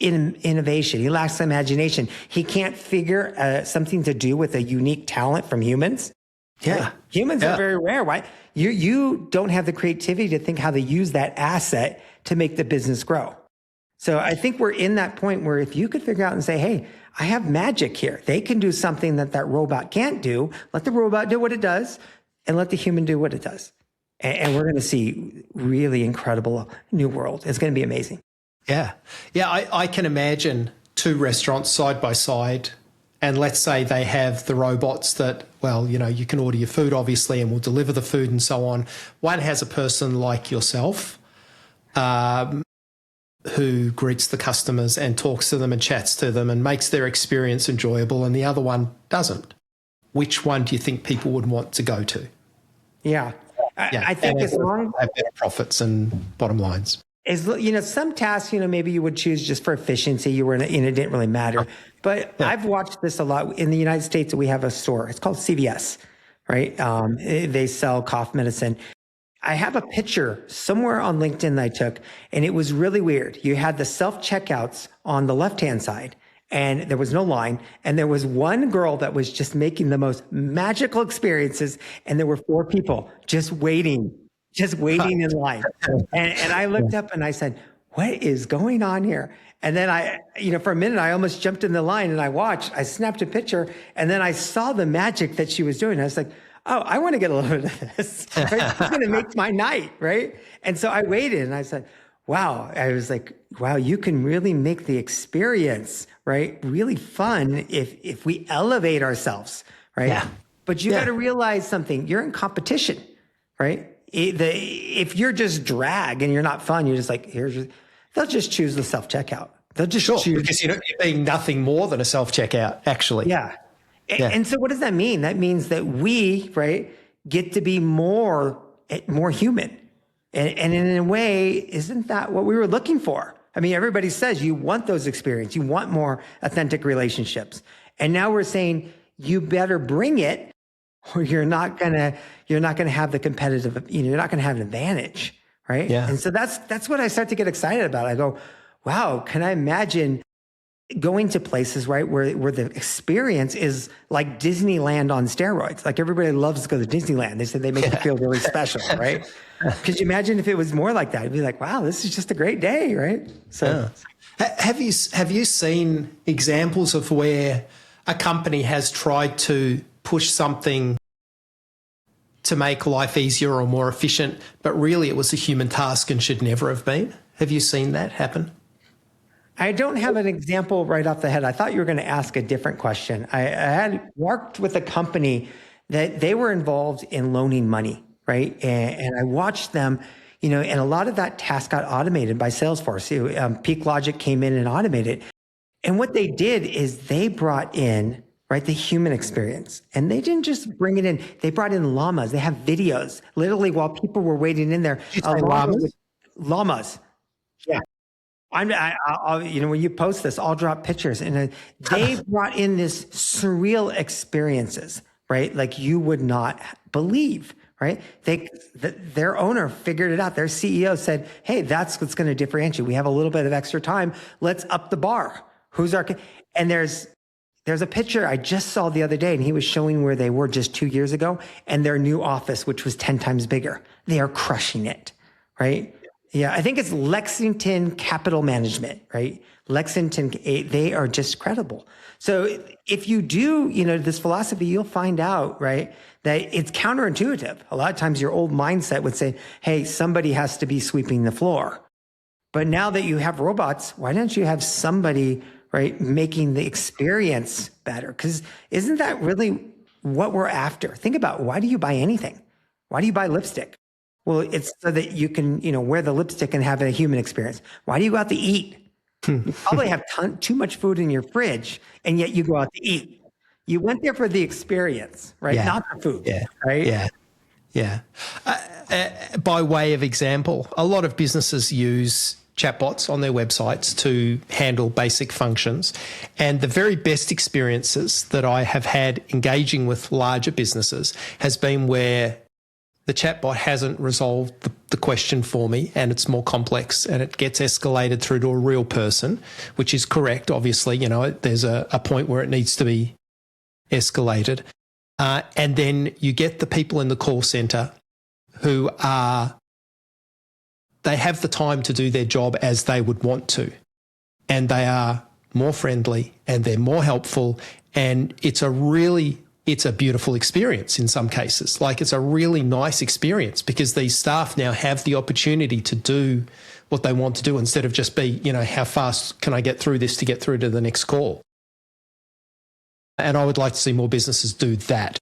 in innovation. He lacks imagination. He can't figure something to do with a unique talent from humans. Yeah. Right? Humans are very rare. Why? You don't have the creativity to think how to use that asset to make the business grow. So I think we're in that point where if you could figure out and say, hey, I have magic here. They can do something that robot can't do. Let the robot do what it does and let the human do what it does. And we're going to see really incredible new world. It's going to be amazing. Yeah. I can imagine 2 restaurants side by side, and let's say they have the robots that, well, you can order your food, obviously, and will deliver the food and so on. One has a person like yourself who greets the customers and talks to them and chats to them and makes their experience enjoyable, and the other one doesn't. Which one do you think people would want to go to? Yeah. I think as long as have better profits and bottom lines. Some tasks, maybe you would choose just for efficiency. It didn't really matter. But I've watched this a lot. In the United States, we have a store. It's called CVS, right? They sell cough medicine. I have a picture somewhere on LinkedIn that I took, and it was really weird. You had the self-checkouts on the left-hand side, and there was no line. And there was one girl that was just making the most magical experiences, and there were 4 people just waiting in line. And I looked up and I said, what is going on here? And then for a minute, I almost jumped in the line and I snapped a picture, and then I saw the magic that she was doing. I was like, oh, I want to get a little bit of this. Right? It's going to make my night, right? And so I waited and I said, wow. I was like, wow, you can really make the experience, right, really fun if we elevate ourselves, right? Yeah. But you got to realize something. You're in competition, right? If you're just drag and you're not fun, you're just like, they'll just choose the self-checkout. They'll just choose. Because you're being nothing more than a self-checkout, actually. Yeah. And so what does that mean? That means that we, right, get to be more human. And in a way, isn't that what we were looking for? I mean, everybody says you want those experiences. You want more authentic relationships. And now we're saying you better bring it, or you're not gonna have the competitive, you're not gonna have an advantage, right? Yeah. And so that's what I start to get excited about. I go, wow, can I imagine going to places, right, where the experience is like Disneyland on steroids? Like everybody loves to go to Disneyland. They said they make you feel really special, right? Could you imagine if it was more like that? It'd be like, wow, this is just a great day, right? So, have you seen examples of where a company has tried to push something to make life easier or more efficient, but really it was a human task and should never have been? Have you seen that happen? I don't have an example right off the head. I thought you were going to ask a different question. I had worked with a company that they were involved in loaning money, right? And I watched them, and a lot of that task got automated by Salesforce. Peak Logic came in and automated it. And what they did is they brought in, right, the human experience. And they didn't just bring it in. They brought in llamas. They have videos, literally while people were waiting in there. Llamas. Yeah. I'll, when you post this, I'll drop pictures. And they brought in this surreal experiences, right? Like you would not believe, right? Their owner figured it out. Their CEO said, hey, that's what's going to differentiate. We have a little bit of extra time. Let's up the bar. And there's a picture I just saw the other day, and he was showing where they were just 2 years ago and their new office, which was 10 times bigger. They are crushing it, right? Yeah, I think it's Lexington Capital Management, right? Lexington, they are just credible. So if you do, this philosophy, you'll find out, right, that it's counterintuitive. A lot of times your old mindset would say, hey, somebody has to be sweeping the floor. But now that you have robots, why don't you have somebody, right, making the experience better? Because isn't that really what we're after? Think about, why do you buy anything? Why do you buy lipstick? Well, it's so that you can, wear the lipstick and have a human experience. Why do you go out to eat? You probably have too much food in your fridge, and yet you go out to eat. You went there for the experience, right? Yeah. Not the food, yeah. right? Yeah. By way of example, a lot of businesses use chatbots on their websites to handle basic functions. And the very best experiences that I have had engaging with larger businesses has been where the chatbot hasn't resolved the question for me, and it's more complex, and it gets escalated through to a real person, which is correct. Obviously, there's a point where it needs to be escalated. And then you get the people in the call center who they have the time to do their job as they would want to, and they are more friendly and they're more helpful, and it's a beautiful experience in some cases. Like, it's a really nice experience because these staff now have the opportunity to do what they want to do instead of just be, how fast can I get through this to get through to the next call? And I would like to see more businesses do that.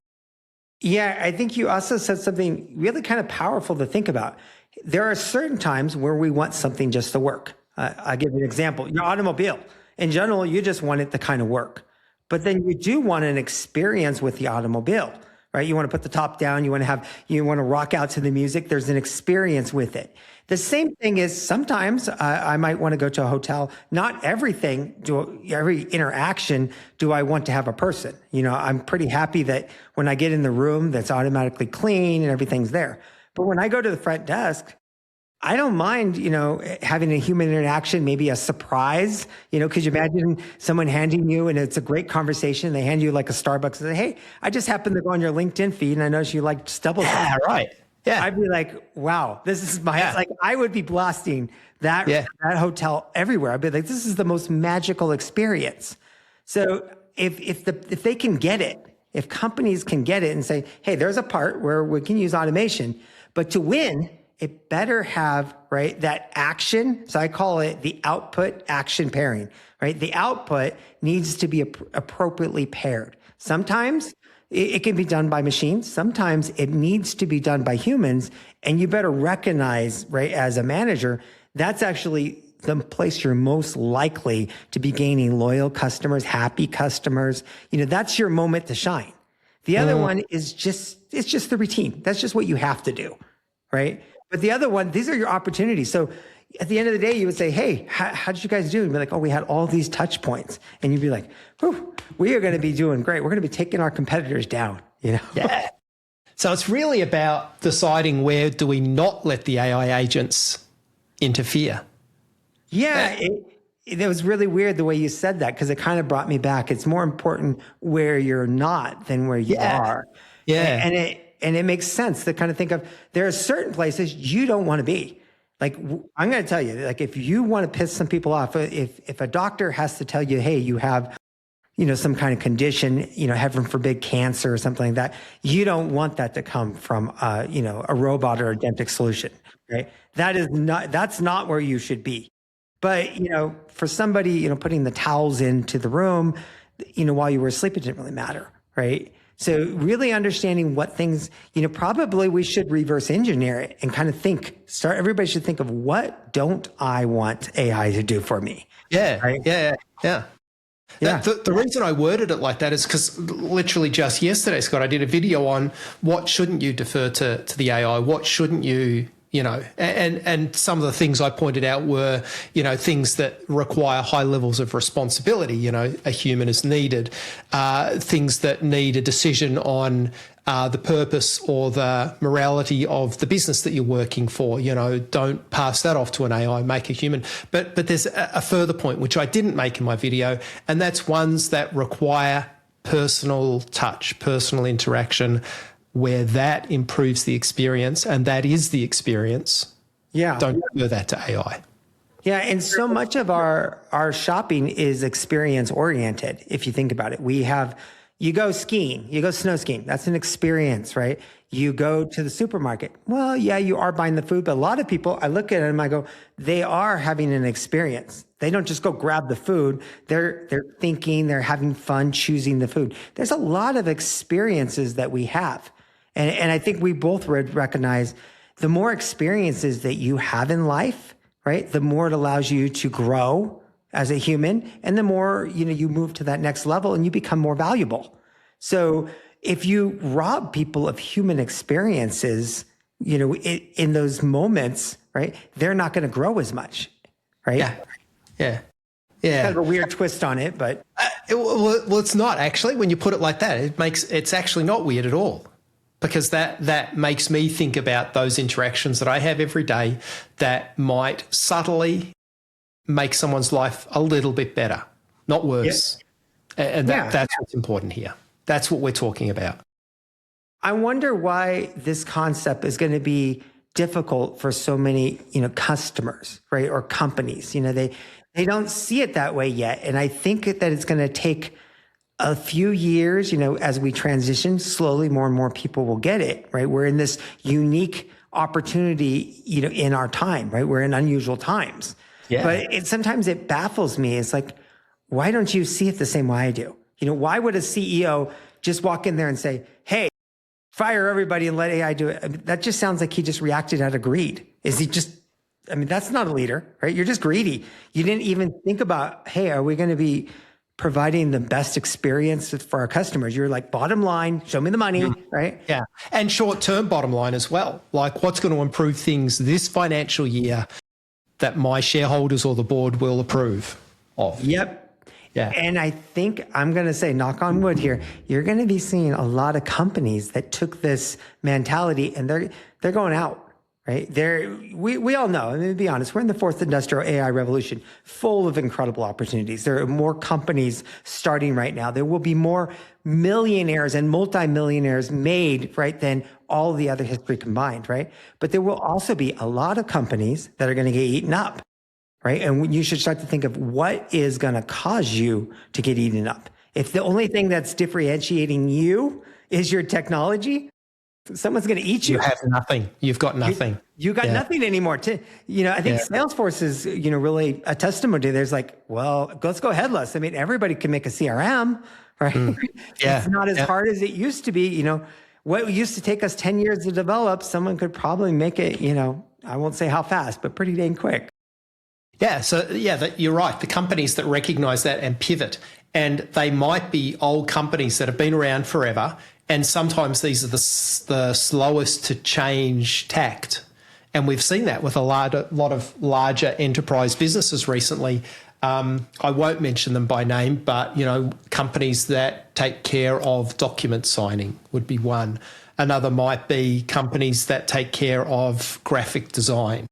Yeah, I think you also said something really kind of powerful to think about. There are certain times where we want something just to work. I'll give you an example. Your automobile, in general, you just want it to kind of work. But then you do want an experience with the automobile, right? You want to put the top down. You want to rock out to the music. There's an experience with it. The same thing is sometimes I might want to go to a hotel. Not every interaction do I want to have a person. I'm pretty happy that when I get in the room, that's automatically clean and everything's there. But when I go to the front desk, I don't mind, having a human interaction, maybe a surprise, could you imagine someone handing you, and it's a great conversation, they hand you like a Starbucks and say, hey, I just happened to go on your LinkedIn feed and I noticed you like Stubble. Yeah, right. Yeah. I'd be like, wow, this is my, Yeah. like, I would be blasting that, Yeah. that hotel everywhere. I'd be like, this is the most magical experience. So if they can get it, if companies can get it and say, hey, there's a part where we can use automation, but to win, it better have, right, that action. So I call it the output action pairing, right? The output needs to be appropriately paired. Sometimes it can be done by machines. Sometimes it needs to be done by humans. And you better recognize, right, as a manager, that's actually the place you're most likely to be gaining loyal customers, happy customers. That's your moment to shine. The other one is it's just the routine. That's just what you have to do, right? But the other one, these are your opportunities. So at the end of the day, you would say, hey, how did you guys do? And be like, oh, we had all these touch points. And you'd be like, whew, we are going to be doing great. We're going to be taking our competitors down, Yeah. So it's really about deciding where do we not let the AI agents interfere. Yeah, it was really weird the way you said that, because it kind of brought me back. It's more important where you're not than where you are. Yeah. And it makes sense to kind of think of, there are certain places you don't want to be. Like, I'm going to tell you, like, if you want to piss some people off, if a doctor has to tell you, hey, you have, some kind of condition, heaven forbid, cancer or something like that, you don't want that to come from, a robot or a dentic solution, right? That's not where you should be. But, for somebody, putting the towels into the room, while you were asleep, it didn't really matter, right? So really understanding what things, probably we should reverse engineer it and kind of everybody should think of, what don't I want AI to do for me? Yeah. Right? Yeah. Yeah. The reason I worded it like that is because literally just yesterday, Scott, I did a video on what shouldn't you defer to the AI, what shouldn't you, and some of the things I pointed out were, things that require high levels of responsibility, a human is needed, things that need a decision on the purpose or the morality of the business that you're working for. Don't pass that off to an AI, make a human. But there's a further point, which I didn't make in my video, and that's ones that require personal touch, personal interaction, where that improves the experience, and that is the experience. Yeah. Don't defer that to AI. Yeah, and so much of our shopping is experience oriented. If you think about it, you go skiing, you go snow skiing. That's an experience, right? You go to the supermarket. Well, yeah, you are buying the food, but a lot of people, I look at them, I go, they are having an experience. They don't just go grab the food. They're thinking, they're having fun choosing the food. There's a lot of experiences that we have. And I think we both recognize the more experiences that you have in life, right? The more it allows you to grow as a human, and the more, you move to that next level and you become more valuable. So if you rob people of human experiences, in those moments, right, they're not going to grow as much, right? Yeah. Kind of a weird twist on it, but Well, it's not actually. When you put it like that, it's actually not weird at all. Because that makes me think about those interactions that I have every day that might subtly make someone's life a little bit better, not worse. Yep. And that's what's important here. That's what we're talking about. I wonder why this concept is going to be difficult for so many, customers, right? Or companies, they don't see it that way yet. And I think that it's going to take a few years, as we transition slowly, more and more people will get it, right? We're in this unique opportunity, in our time, right? We're in unusual times. Yeah. But sometimes it baffles me. It's like, why don't you see it the same way I do? Why would a CEO just walk in there and say, hey, fire everybody and let AI do it? I mean, that just sounds like he just reacted out of greed. That's not a leader, right? You're just greedy. You didn't even think about, hey, are we going to be providing the best experience for our customers? You're like, bottom line, show me the money, right? Yeah. And short-term bottom line as well. Like, what's going to improve things this financial year that my shareholders or the board will approve of? Yep. Yeah. And I think I'm going to say, knock on wood here, you're going to be seeing a lot of companies that took this mentality and they're going out. right? We all know, I mean, to be honest, we're in the fourth industrial AI revolution, full of incredible opportunities. There are more companies starting right now. There will be more millionaires and multimillionaires made, right, than all the other history combined, right? But there will also be a lot of companies that are going to get eaten up, right? And you should start to think of what is going to cause you to get eaten up. If the only thing that's differentiating you is your technology, someone's going to eat you. You have nothing. You've got nothing. You got nothing anymore. I think Salesforce is, really a testimony to there's like, well, let's go headless. I mean, everybody can make a CRM, right? It's not as hard as it used to be. What used to take us 10 years to develop, someone could probably make it, I won't say how fast, but pretty dang quick. Yeah. So you're right. The companies that recognize that and pivot, and they might be old companies that have been around forever. And sometimes these are the slowest to change tact. And we've seen that with a lot of larger enterprise businesses recently. I won't mention them by name, but, companies that take care of document signing would be one. Another might be companies that take care of graphic design.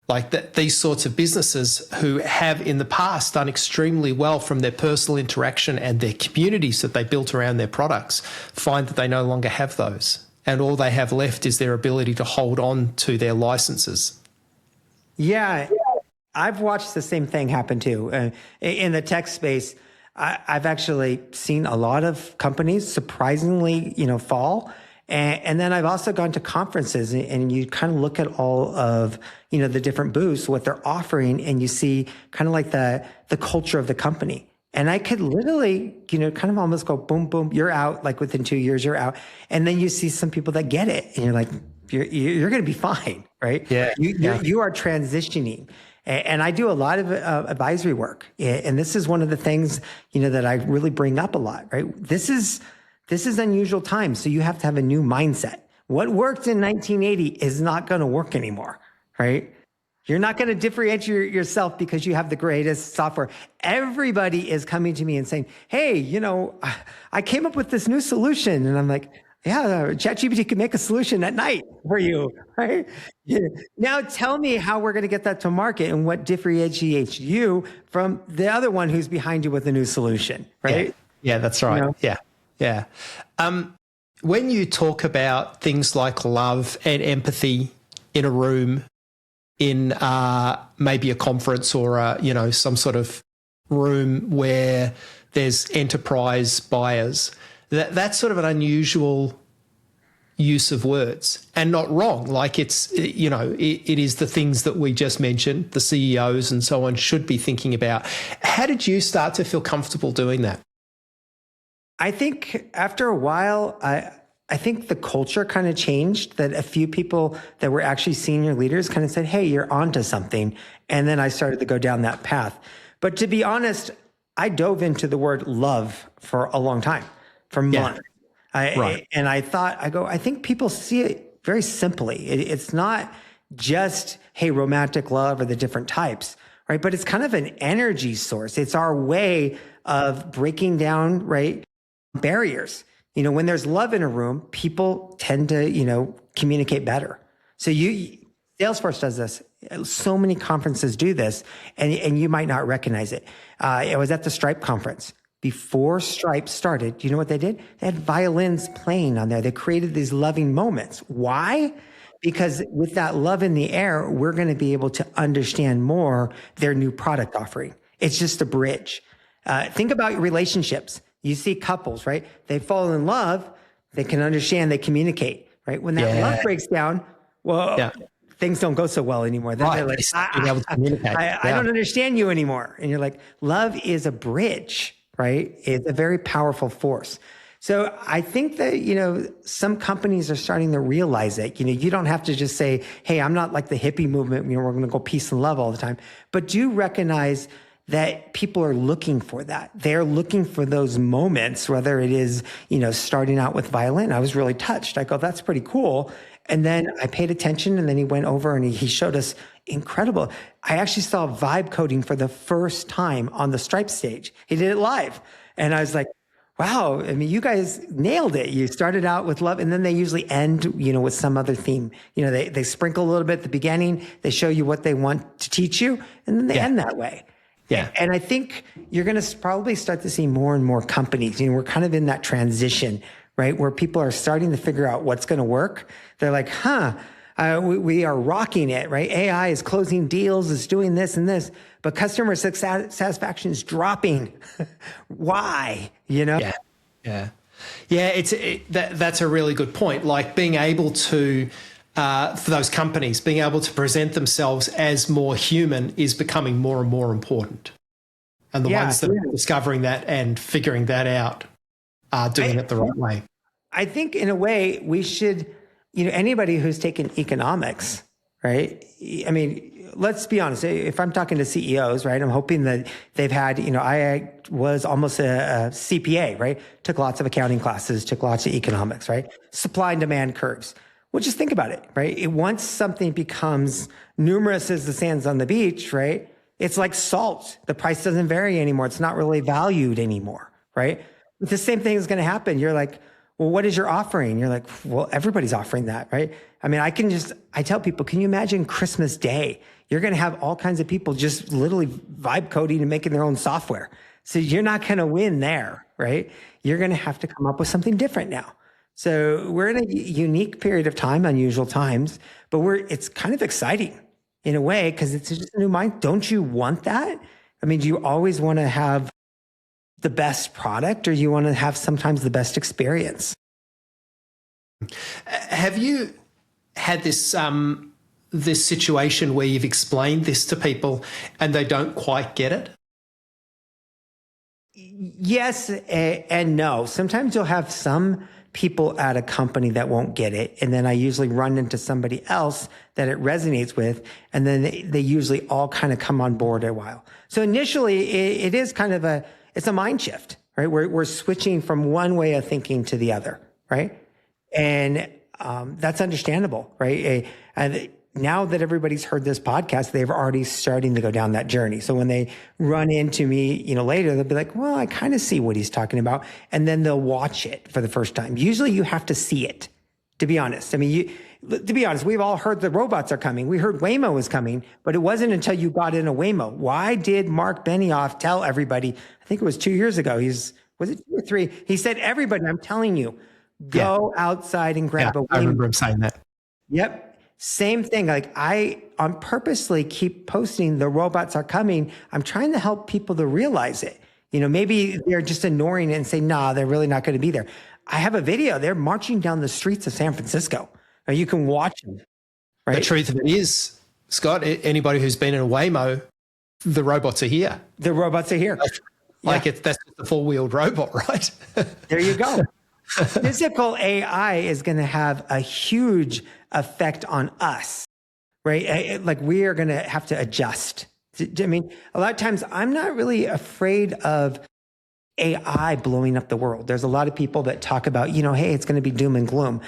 Like that, these sorts of businesses who have in the past done extremely well from their personal interaction and their communities that they built around their products find that they no longer have those. And all they have left is their ability to hold on to their licenses. Yeah, I've watched the same thing happen too. In the tech space, I've actually seen a lot of companies surprisingly, fall. And then I've also gone to conferences and you kind of look at all of, the different booths, what they're offering, and you see kind of like the culture of the company. And I could literally, kind of almost go boom, boom, you're out. Like within 2 years, you're out. And then you see some people that get it and you're like, you're going to be fine, right? Yeah. You are transitioning. And I do a lot of advisory work. And this is one of the things, that I really bring up a lot, right? This is unusual times. So you have to have a new mindset. What worked in 1980 is not going to work anymore, right? You're not going to differentiate yourself because you have the greatest software. Everybody is coming to me and saying, hey, I came up with this new solution. And I'm like, yeah, ChatGPT can make a solution at night for you, right? Now tell me how we're going to get that to market and what differentiates you from the other one who's behind you with a new solution, right? Yeah, that's right. Yeah. When you talk about things like love and empathy in a room, in maybe a conference or some sort of room where there's enterprise buyers, that's sort of an unusual use of words, and not wrong. Like it is the things that we just mentioned, the CEOs and so on should be thinking about. How did you start to feel comfortable doing that? I think after a while, I think the culture kind of changed, that a few people that were actually senior leaders kind of said, hey, you're onto something. And then I started to go down that path. But to be honest, I dove into the word love for a long time, for months. And I thought, I think people see it very simply. It's not just, hey, romantic love or the different types, right? But it's kind of an energy source. It's our way of breaking down, right, barriers. When there's love in a room, people tend to, communicate better. So Salesforce does this. So many conferences do this, and you might not recognize it. I was at the Stripe conference. Before Stripe started, do you know what they did? They had violins playing on there. They created these loving moments. Why? Because with that love in the air, we're going to be able to understand more their new product offering. It's just a bridge. Think about relationships. You see couples, right? They fall in love. They can understand. They communicate, right? When that love breaks down, things don't go so well anymore. Then they're like, I don't understand you anymore. And you're like, love is a bridge, right? It's a very powerful force. So I think that, some companies are starting to realize it. You don't have to just say, hey, I'm not like the hippie movement. We're going to go peace and love all the time. But do recognize that people are looking for that. They're looking for those moments, whether it is, starting out with violin. I was really touched. I go, that's pretty cool. And then I paid attention, and then he went over and he showed us incredible. I actually saw vibe coding for the first time on the Stripe stage. He did it live. And I was like, wow, I mean, you guys nailed it. You started out with love, and then they usually end, with some other theme. They sprinkle a little bit at the beginning. They show you what they want to teach you, and then they end that way. Yeah. And I think you're going to probably start to see more and more companies. We're kind of in that transition, right? Where people are starting to figure out what's going to work. They're like, we are rocking it, right? AI is closing deals, is doing this and this, but customer satisfaction is dropping. Why? Yeah. That's a really good point. Like being able to, for those companies, being able to present themselves as more human is becoming more and more important. And the ones that are discovering that and figuring that out are doing it the right way. I think in a way we should, anybody who's taken economics, right? I mean, let's be honest. If I'm talking to CEOs, right, I'm hoping that they've had, I was almost a CPA, right? Took lots of accounting classes, took lots of economics, right? Supply and demand curves. Well, just think about it, right? Once something becomes numerous as the sands on the beach, right? It's like salt. The price doesn't vary anymore. It's not really valued anymore, right? But the same thing is going to happen. You're like, well, what is your offering? You're like, well, everybody's offering that, right? I mean, I tell people, can you imagine Christmas Day? You're going to have all kinds of people just literally vibe coding and making their own software. So you're not going to win there, right? You're going to have to come up with something different now. So we're in a unique period of time, unusual times, but it's kind of exciting in a way because it's just a new mind. Don't you want that? I mean, do you always want to have the best product, or you want to have sometimes the best experience? Have you had this situation where you've explained this to people and they don't quite get it? Yes and no. Sometimes you'll have some people at a company that won't get it, and then I usually run into somebody else that it resonates with, and then they usually all kind of come on board a while. So initially, it is kind of it's a mind shift, right? We're switching from one way of thinking to the other, right? And that's understandable, right? And now that everybody's heard this podcast, they've already starting to go down that journey. So when they run into me, later, they'll be like, well, I kind of see what he's talking about. And then they'll watch it for the first time. Usually you have to see it, to be honest. I mean, to be honest, we've all heard the robots are coming. We heard Waymo was coming, but it wasn't until you got in a Waymo. Why did Mark Benioff tell everybody, I think it was 2 years ago, was it 2 or 3? He said, everybody, I'm telling you, go outside and grab a Waymo. I remember him saying that. Yep. Same thing. Like I on purposely keep posting the robots are coming. I'm trying to help people to realize it. Maybe they're just ignoring it and say, nah, they're really not going to be there. I have a video. They're marching down the streets of San Francisco. You can watch them. Right? The truth of it is, Scott, anybody who's been in a Waymo, the robots are here. The robots are here. That's just a four-wheeled robot, right? There you go. Physical AI is going to have a huge effect on us, right? Like we are going to have to adjust. I mean, a lot of times I'm not really afraid of AI blowing up the world. There's a lot of people that talk about, hey, it's going to be doom and gloom.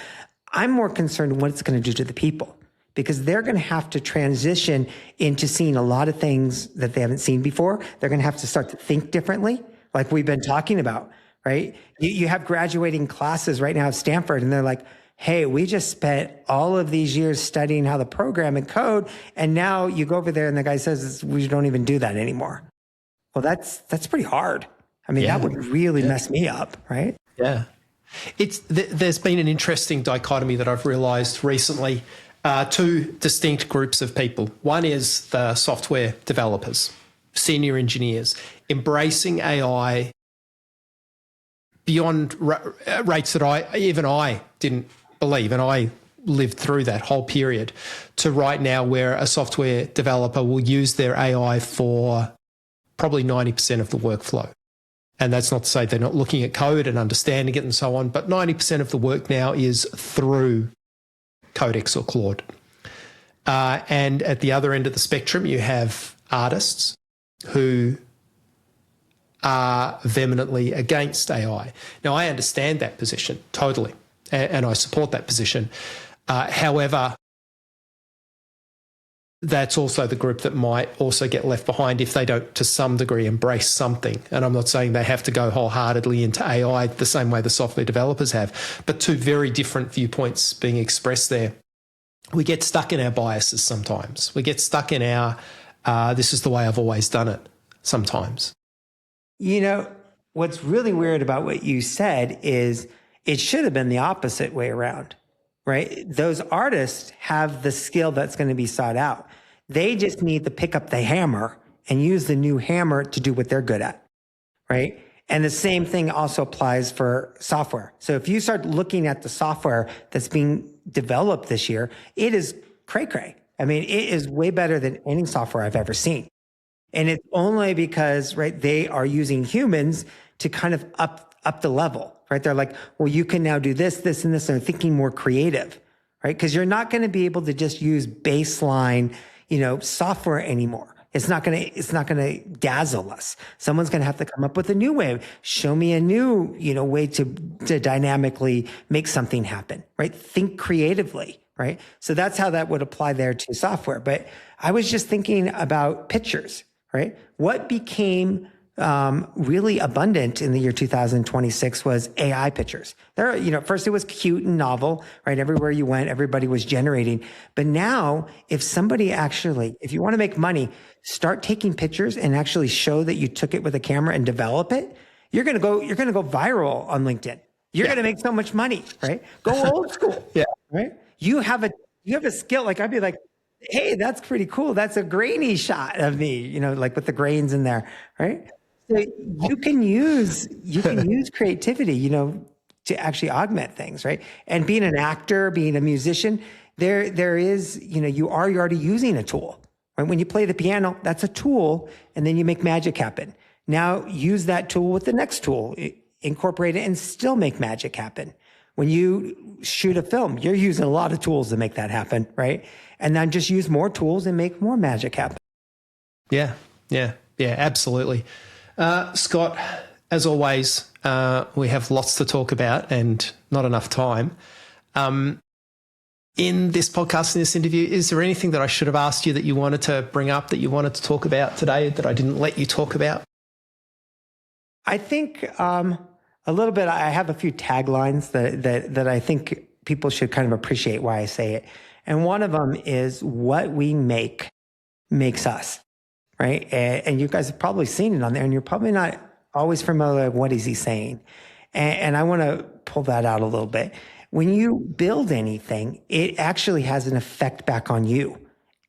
I'm more concerned what it's going to do to the people, because they're going to have to transition into seeing a lot of things that they haven't seen before. They're going to have to start to think differently, like we've been talking about, right? You have graduating classes right now at Stanford, and they're like, hey, we just spent all of these years studying how to program and code, and now you go over there and the guy says, we don't even do that anymore. Well, that's pretty hard. I mean, that would really mess me up, right? Yeah. There's been an interesting dichotomy that I've realized recently. Two distinct groups of people. One is the software developers, senior engineers, embracing AI beyond rates that I didn't believe, and I lived through that whole period, to right now where a software developer will use their AI for probably 90% of the workflow. And that's not to say they're not looking at code and understanding it and so on, but 90% of the work now is through Codex or Claude. And at the other end of the spectrum, you have artists who are vehemently against AI. Now, I understand that position totally, and I support that position. However, that's also the group that might also get left behind if they don't, to some degree, embrace something. And I'm not saying they have to go wholeheartedly into AI the same way the software developers have, but two very different viewpoints being expressed there. We get stuck in our biases sometimes. We get stuck in our, this is the way I've always done it sometimes. You know, what's really weird about what you said is it should have been the opposite way around, right? Those artists have the skill that's going to be sought out. They just need to pick up the hammer and use the new hammer to do what they're good at, right? And the same thing also applies for software. So if you start looking at the software that's being developed this year, it is cray-cray. I mean, it is way better than any software I've ever seen. And it's only because, right, they are using humans to kind of up the level, right? They're like, well, you can now do this, this, and this, and they're thinking more creative, right? Because you're not going to be able to just use baseline, software anymore. It's not going to dazzle us. Someone's going to have to come up with a new way. Show me a new, way to dynamically make something happen, right? Think creatively, right? So that's how that would apply there to software. But I was just thinking about pictures, right? What became really abundant in the year 2026 was AI pictures. First it was cute and novel, right? Everywhere you went, everybody was generating. But now, if you want to make money, start taking pictures and actually show that you took it with a camera and develop it. You're going to go viral on LinkedIn. You're going to make so much money, right? Go old school. Yeah. Right. You have a skill. Like I'd be like, hey, that's pretty cool. That's a grainy shot of me, like with the grains in there. Right. So you can use creativity, to actually augment things, right? And being an actor, being a musician, there is, you're already using a tool. Right? When you play the piano, that's a tool, and then you make magic happen. Now use that tool with the next tool, incorporate it, and still make magic happen. When you shoot a film, you're using a lot of tools to make that happen, right? And then just use more tools and make more magic happen. Yeah, absolutely. Scott, as always, we have lots to talk about and not enough time. In this podcast, in this interview, is there anything that I should have asked you that you wanted to bring up, that you wanted to talk about today that I didn't let you talk about? I think a little bit. I have a few taglines that I think people should kind of appreciate why I say it. And one of them is what we make makes us. Right. And you guys have probably seen it on there, and you're probably not always familiar with what is he saying. And I want to pull that out a little bit. When you build anything, it actually has an effect back on you.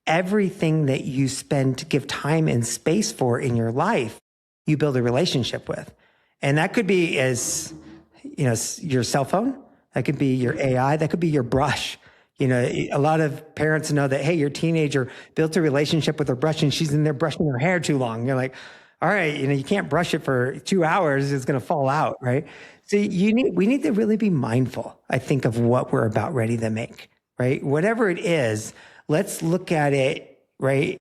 Everything that you spend to give time and space for in your life, you build a relationship with. And that could be as, your cell phone. That could be your AI. That could be your brush. A lot of parents know that, hey, your teenager built a relationship with her brush and she's in there brushing her hair too long. You're like, all right, you can't brush it for 2 hours. It's going to fall out, right? So we need to really be mindful, I think, of what we're about ready to make, right? Whatever it is, let's look at it, right,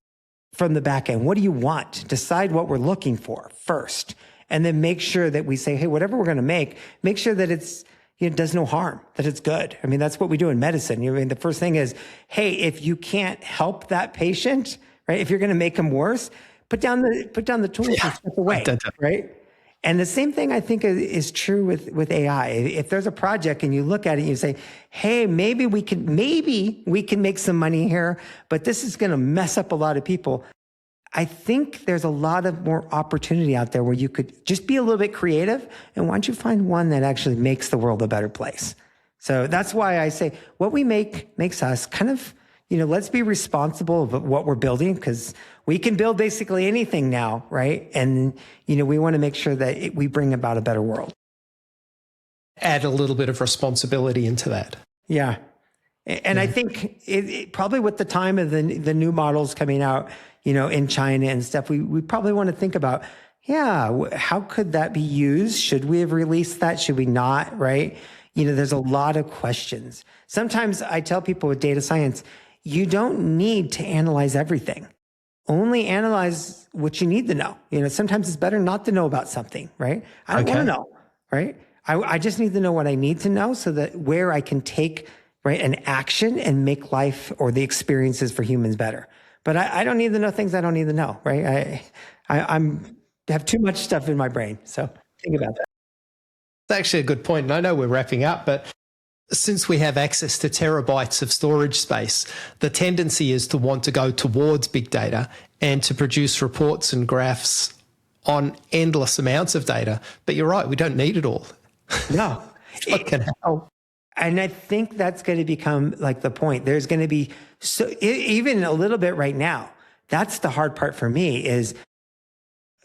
from the back end. What do you want? Decide what we're looking for first. And then make sure that we say, hey, whatever we're going to make sure that it does no harm, that it's good. I mean, that's what we do in medicine. The first thing is, hey, if you can't help that patient, right? If you're going to make them worse, put down the tools and step away, right? And the same thing I think is true with AI. If there's a project and you look at it and you say, hey, maybe we can make some money here, but this is going to mess up a lot of people. I think there's a lot of more opportunity out there where you could just be a little bit creative. And why don't you find one that actually makes the world a better place? So that's why I say what we make makes us. Kind of, let's be responsible of what we're building, because we can build basically anything now, right? And, we want to make sure that we bring about a better world. Add a little bit of responsibility into that. Yeah. And I think it probably with the time of the new models coming out, in China and stuff, we probably want to think about, how could that be used? Should we have released that? Should we not? Right? There's a lot of questions. Sometimes I tell people with data science, you don't need to analyze everything. Only analyze what you need to know. Sometimes it's better not to know about something, right? I don't want to know, right? I just need to know what I need to know so that where I can take, right, an action and make life or the experiences for humans better. but I don't need to know things I don't need to know, right? I'm have too much stuff in my brain. So think about that. It's actually a good point. And I know we're wrapping up, but since we have access to terabytes of storage space, the tendency is to want to go towards big data and to produce reports and graphs on endless amounts of data. But you're right, we don't need it all. No. What can help? And I think that's going to become like the point. There's going to be even a little bit right now. That's the hard part for me is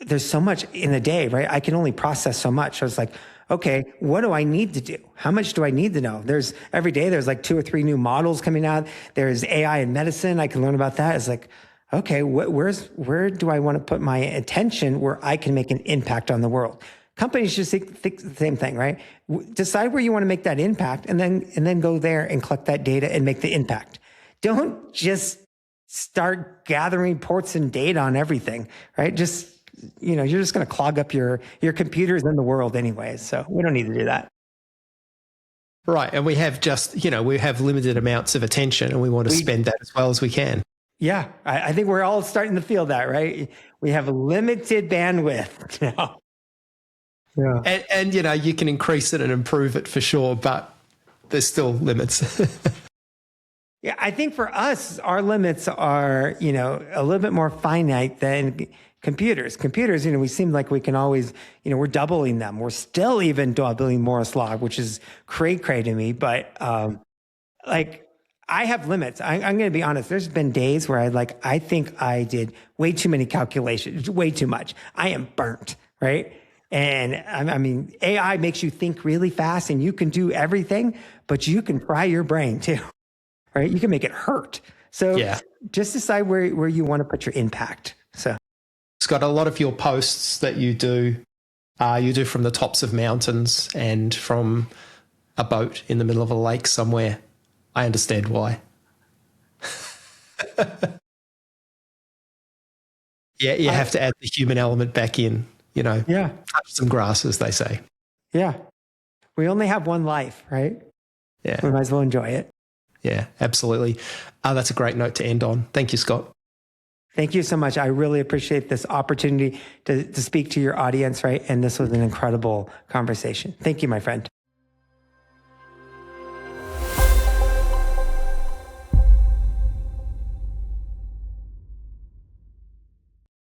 there's so much in a day, right? I can only process so much. So it's like, okay, what do I need to do? How much do I need to know? Every day there's like 2 or 3 new models coming out. There's AI in medicine. I can learn about that. It's like, okay, where do I want to put my attention where I can make an impact on the world? Companies just think the same thing, right? Decide where you want to make that impact and then go there and collect that data and make the impact. Don't just start gathering reports and data on everything, right? You're just going to clog up your computers in the world anyways. So we don't need to do that. Right. And we have we have limited amounts of attention and we want to spend that as well as we can. Yeah. I think we're all starting to feel that, right? We have a limited bandwidth now. Yeah. And you can increase it and improve it for sure, but there's still limits. Yeah. I think for us, our limits are, a little bit more finite than computers. Computers, we seem like we can always, we're doubling them. We're still even doubling Moore's law, which is cray to me. But I have limits. I'm going to be honest. There's been days where I think I did way too many calculations, way too much. I am burnt, right? And I mean, AI makes you think really fast and you can do everything, but you can fry your brain too, right? You can make it hurt. So just decide where you want to put your impact. So. Scott, a lot of your posts that you do from the tops of mountains and from a boat in the middle of a lake somewhere. I understand why. Yeah, you have to add the human element back in, touch some grass, as they say. Yeah. We only have one life, right? Yeah. We might as well enjoy it. Yeah, absolutely. That's a great note to end on. Thank you, Scott. Thank you so much. I really appreciate this opportunity to speak to your audience, right? And this was an incredible conversation. Thank you, my friend.